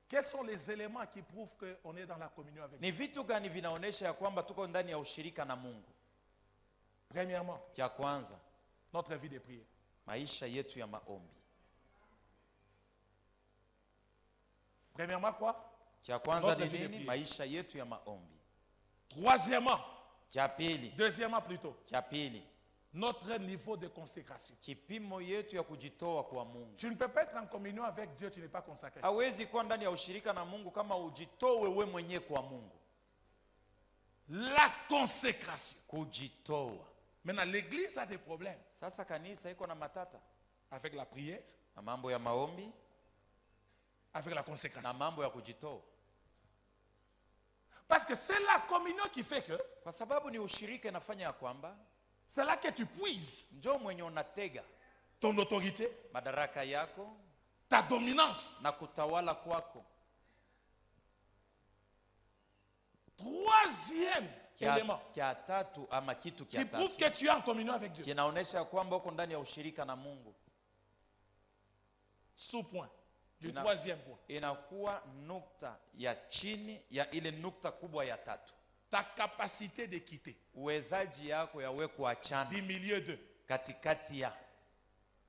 Quels sont les éléments qui prouvent qu'on est dans la communion avec Dieu? Ni vitu gani vinaonesha ya kwamba tuko ndani ya ushirika na Mungu? Premièrement, Cha kwanza, notre vie de prière. maisha yetu ya maombi. Premièrement, quoi? Cha kwanza Notre ni vie de nini? prière. Maisha yetu ya maombi. Troisièmement, Cha pili, deuxièmement plutôt, cha pili, notre niveau de consécration. kipimo yetu ya kujitoa kwa Mungu. Tu ne peux pas être en communion avec Dieu, tu n'es pas consacré. Hawezi kuwa ndani ya ushirika na Mungu kama ujitowe we mwenyewe kwa Mungu. La consécration. Kujitoa. Maintenant, l'Église a des problèmes Sasa kanisa iko na matata avec la prière, na mambo ya maombi avec la na consécration. mambo ya kujitoa, Parce que c'est la communion qui fait que kwa sababu ni ushirika inafanya ya kwamba c'est là que tu puises njoo mwenye unatega ton autorité, madaraka yako ta dominance. na kutawala kwako. Troisième élément Kia tatu ama kitu qui kia prouve tatu que tu es en communion avec Dieu. kinaonesha kwamba uko ndani ya ushirika na Mungu, Sous-point du Ina- troisième point. inakuwa nukta ya chini ya ile nukta kubwa ya tatu. Ta capacité de quitter Uwezaji yako ya we kuachana du milieu de. katikati ya,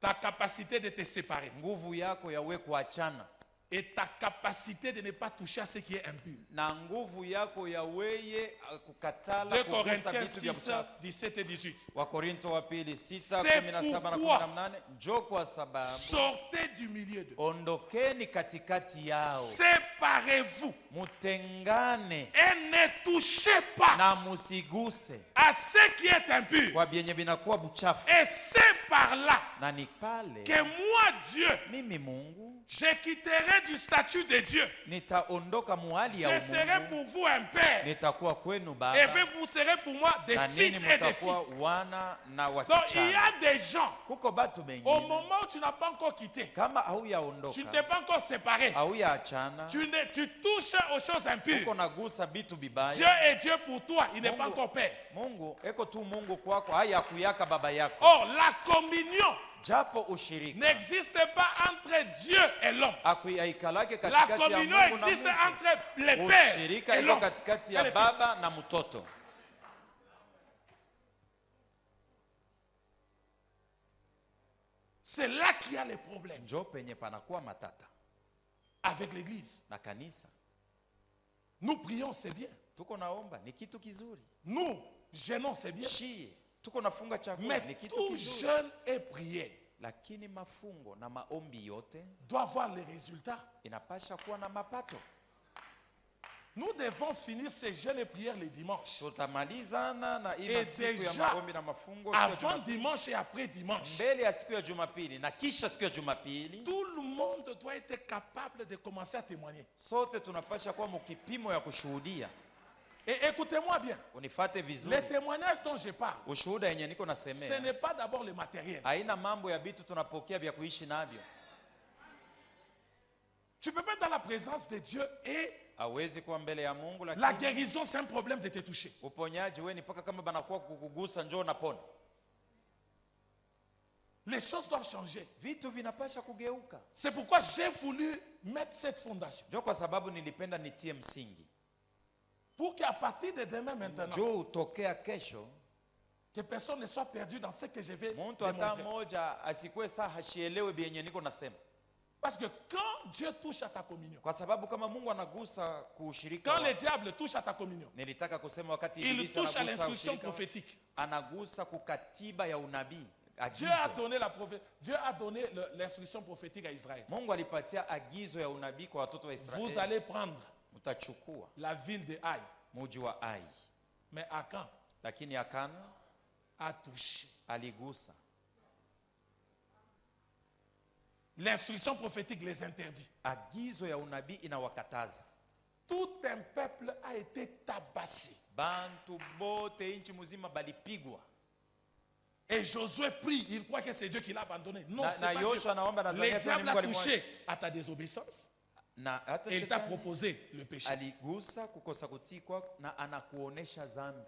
Ta capacité de te séparer. nguvu yako ya we kuachana Et ta capacité de ne pas toucher à ce qui est impur. na nguvu yako ya weye 2 kukatala kugusa Corinthiens vitu vya 6, mchafu. 17 et 18. Wakorinto wa pili 6, C'est 17 na pourquoi 18. Njoo kwa sababu Sortez du milieu de. ondokeni katikati yao, Séparez-vous mutengane et ne touchez pas na musiguse à ce qui est impur. kwa vyenye vinakuwa buchafu. Et c'est par là Na ni pale que moi, Dieu, mimi Mungu je quitterai du statut de Dieu. nitaondoka muhali Je ya serai umungu, pour vous un père. nitakuwa kwenu Et baba, vous serez pour moi des na fils nini et des mutakuwa filles. wana na Donc il y wasichana. a des gens, Kuko batu au bengine moment où tu n'as pas encore quitté, kama tu ne t'es hauyaondoka pas encore séparé, hauyaachana, tu touches aux choses uko impures. nagusa bitu Dieu bibaya. est Dieu pour toi, il n'est pas Mungu- encore père. Mungu eko tu Mungu kwako, haya kuyaka baba yako. Or, la communion Japo ushirika n'existe pas entre Dieu et l'homme. akuikalake La katikati ya communion Mungu na existe mtu. entre les pères Ushirika et iko l'homme. katikati Et ya les fils. baba na mtoto. C'est là qu'il y a les problèmes Njoo penye panakuwa matata avec l'église. na kanisa. Nous prions, c'est bien. Tuko naomba ni kitu kizuri, Nous jeûnons, c'est bien. shie tuko nafunga chakula Mais ni kitu tout kizuri, jeûne et prière lakini mafungo na maombi yote doit avoir les résultats. inapasha kuwa na mapato. Nous devons finir ces jeûnes et prières les dimanches. Tutamalizana na hii Et siku ya déjà, maombi na mafungo siku ya Avant Jumapili. dimanche et après dimanche. Mbele ya siku ya Jumapili na kisha siku ya Jumapili, Tout le monde doit être capable de commencer à témoigner. sote tunapasha kuwa mkipimo ya kushuhudia. Et écoutez-moi bien. Unifate vizuri, Les témoignages dont je parle, ushuhuda yenye niko ce nasemea n'est pas d'abord le matériel. haina mambo ya vitu tunapokea vya kuishi navyo. Tu peux pas être dans la présence de Dieu et Hawezi kuwa mbele ya Mungu, la lakini guérison, c'est un problème de te toucher. uponyaji we ni mpaka kama banakuwa kukugusa njoo napona. Les choses doivent changer. Vitu vinapasha kugeuka. C'est pourquoi j'ai voulu mettre cette fondation. Njoo kwa sababu nilipenda nitie msingi. Pour qu'à partir de demain maintenant, Njoo utokea kesho que personne ne soit perdu dans ce que je vais muntu hata démontrer. moja asikuwe saa hashielewe vyenye niko nasema, Parce que quand Dieu touche à ta communion, kwa sababu kama Mungu anagusa kuushirika quand le wako, diable touche à ta communion, nilitaka kusema wakati il ibilisi touche à anagusa l'instruction ushirika wako, prophétique. anagusa kukatiba ya unabii, Dieu a agizo. donné Dieu a donné l'instruction prophétique à Israël. Mungu alipatia agizo ya unabii kwa watoto wa Vous Israeli. allez prendre Mtachukua la ville de Haï. muji wa Ai, Mais Akan lakini Akana a touché. aligusa. L'instruction prophétique les interdit. Agizo ya unabii inawakataza. Tout un peuple a été tabassé. Bantu bote inchi muzima balipigwa. Et Josué prie, il croit que c'est Dieu qui l'a abandonné. Non, Na- c'est na pas Yoshua anaomba na Dieu. Le Zakaria diable Mungu a alimwa- touché à ta désobéissance. Na hata Et il t'a shetani proposé le péché. aligusa kukosa kutii kwako na anakuonesha dhambi.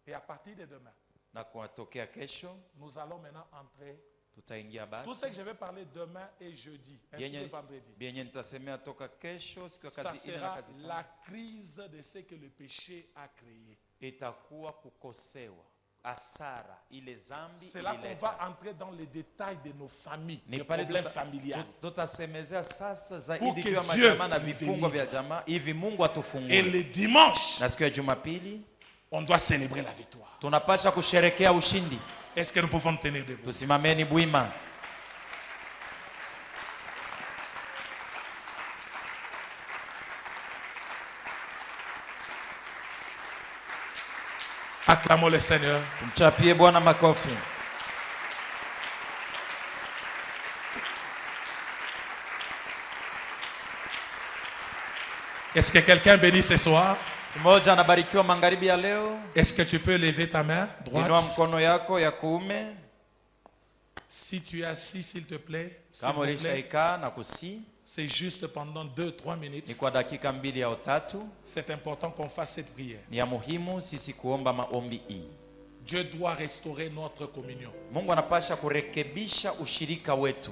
Et à partir de demain, Na kuwatokea kesho nous allons maintenant entrer. tutaingia Tout ce basi. que je vais parler demain et jeudi, ainsi que vendredi, Bienye nitasemea toka kesho siku ya ça kazi ine na sera kazi tano. la crise de ce que le péché a créé. Itakuwa kukosewa, hasara ile dhambi C'est là qu'on ilileta. va entrer dans les détails de nos familles, Ni des pale problèmes familiales. tutasemezea sasa Pour zaidi que juu ya Dieu majamaa na nous vifungo vya délivre. jamaa hivi Mungu Et atufungue. le dimanche, Na siku ya Jumapili on doit célébrer la victoire. tunapasha kusherekea ushindi. Est-ce que nous pouvons tenir debout? Tusimameni bwima. Acclamons le Seigneur. Tumchapie Bwana makofi. Est-ce que quelqu'un bénit ce soir? Mmoja anabarikiwa magharibi ya leo. Est-ce que tu peux lever ta main Inua droite? mkono yako ya kuume Si tu es assis, s'il te plaît. s'il kama vous plaît. ulishaikaa na kusi. C'est juste pendant 2-3 minutes. Ni kwa dakika 2 au 3. C'est important qu'on fasse cette prière. Ni ya muhimu sisi kuomba maombi hii. Dieu doit restaurer notre communion. Mungu anapasha kurekebisha ushirika wetu,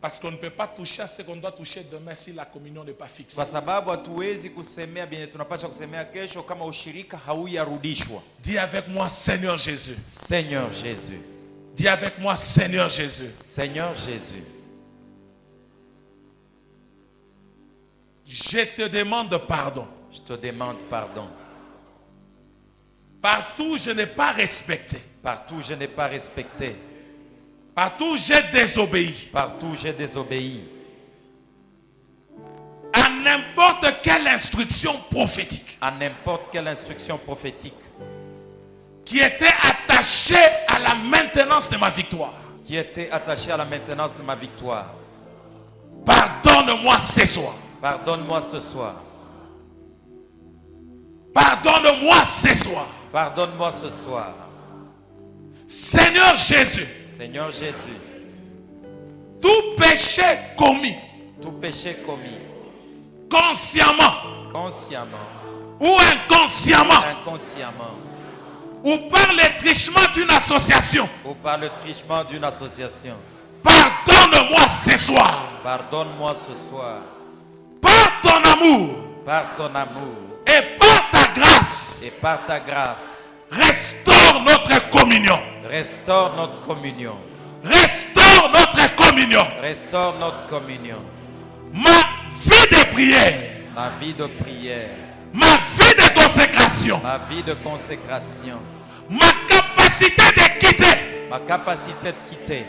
Parce qu'on ne peut pas toucher à ce qu'on doit toucher demain si la communion n'est pas fixée. kwa sababu hatuwezi kusemea vyenye tunapasha kusemea kesho kama ushirika hauyarudishwa. Dis avec moi, Seigneur Jésus. Seigneur Jésus, Dis avec moi, Seigneur Jésus. Seigneur Jésus, Je te demande pardon. je te demande pardon. Partout je n'ai pas respecté. Partout je n'ai pas respecté, Partout j'ai désobéi. partout j'ai désobéi À n'importe quelle instruction prophétique à n'importe quelle instruction prophétique qui était attachée à la maintenance de ma victoire. qui était attachée à la maintenance de ma victoire. Pardonne-moi ce soir. Pardonne-moi ce soir. Pardonne-moi ce soir. Pardonne-moi ce soir. Seigneur Jésus, Seigneur Jésus, tout péché commis tout péché commis, consciemment consciemment, ou inconsciemment inconsciemment, ou par le trichement d'une association, ou par le trichement d'une association, pardonne-moi ce soir. pardonne-moi ce soir. Par ton amour Par ton amour et par ta grâce, et par ta grâce, restaure notre communion. restaure notre communion. Restaure notre communion. Restaure notre communion. Ma vie de prière, Ma vie de prière, ma vie de consécration, ma vie de consécration, ma capacité de quitter, ma capacité de quitter,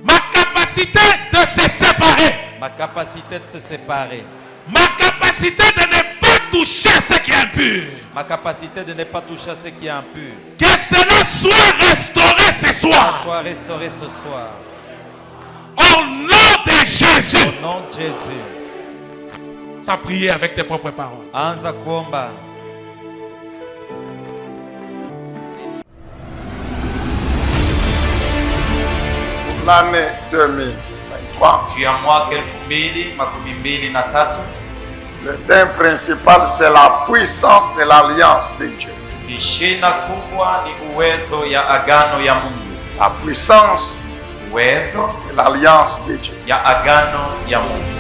ma capacité de se séparer, ma capacité de se séparer, ma capacité de ne pas toucher ce qui est impur. ma capacité de ne pas toucher à ce qui est impur. Que cela soit restauré ce Ça soir. soit restauré ce soir. Au nom de Jésus. Au nom de Jésus. Ça prier avec tes propres paroles. Anza kuomba. L'année 2023, Juu ya mwaka 2023, le thème principal, c'est la puissance de l'alliance de Dieu. ishina kubwa ni uwezo ya agano ya Mungu. La puissance Uwezo de l'alliance de Dieu. ya agano ya Mungu.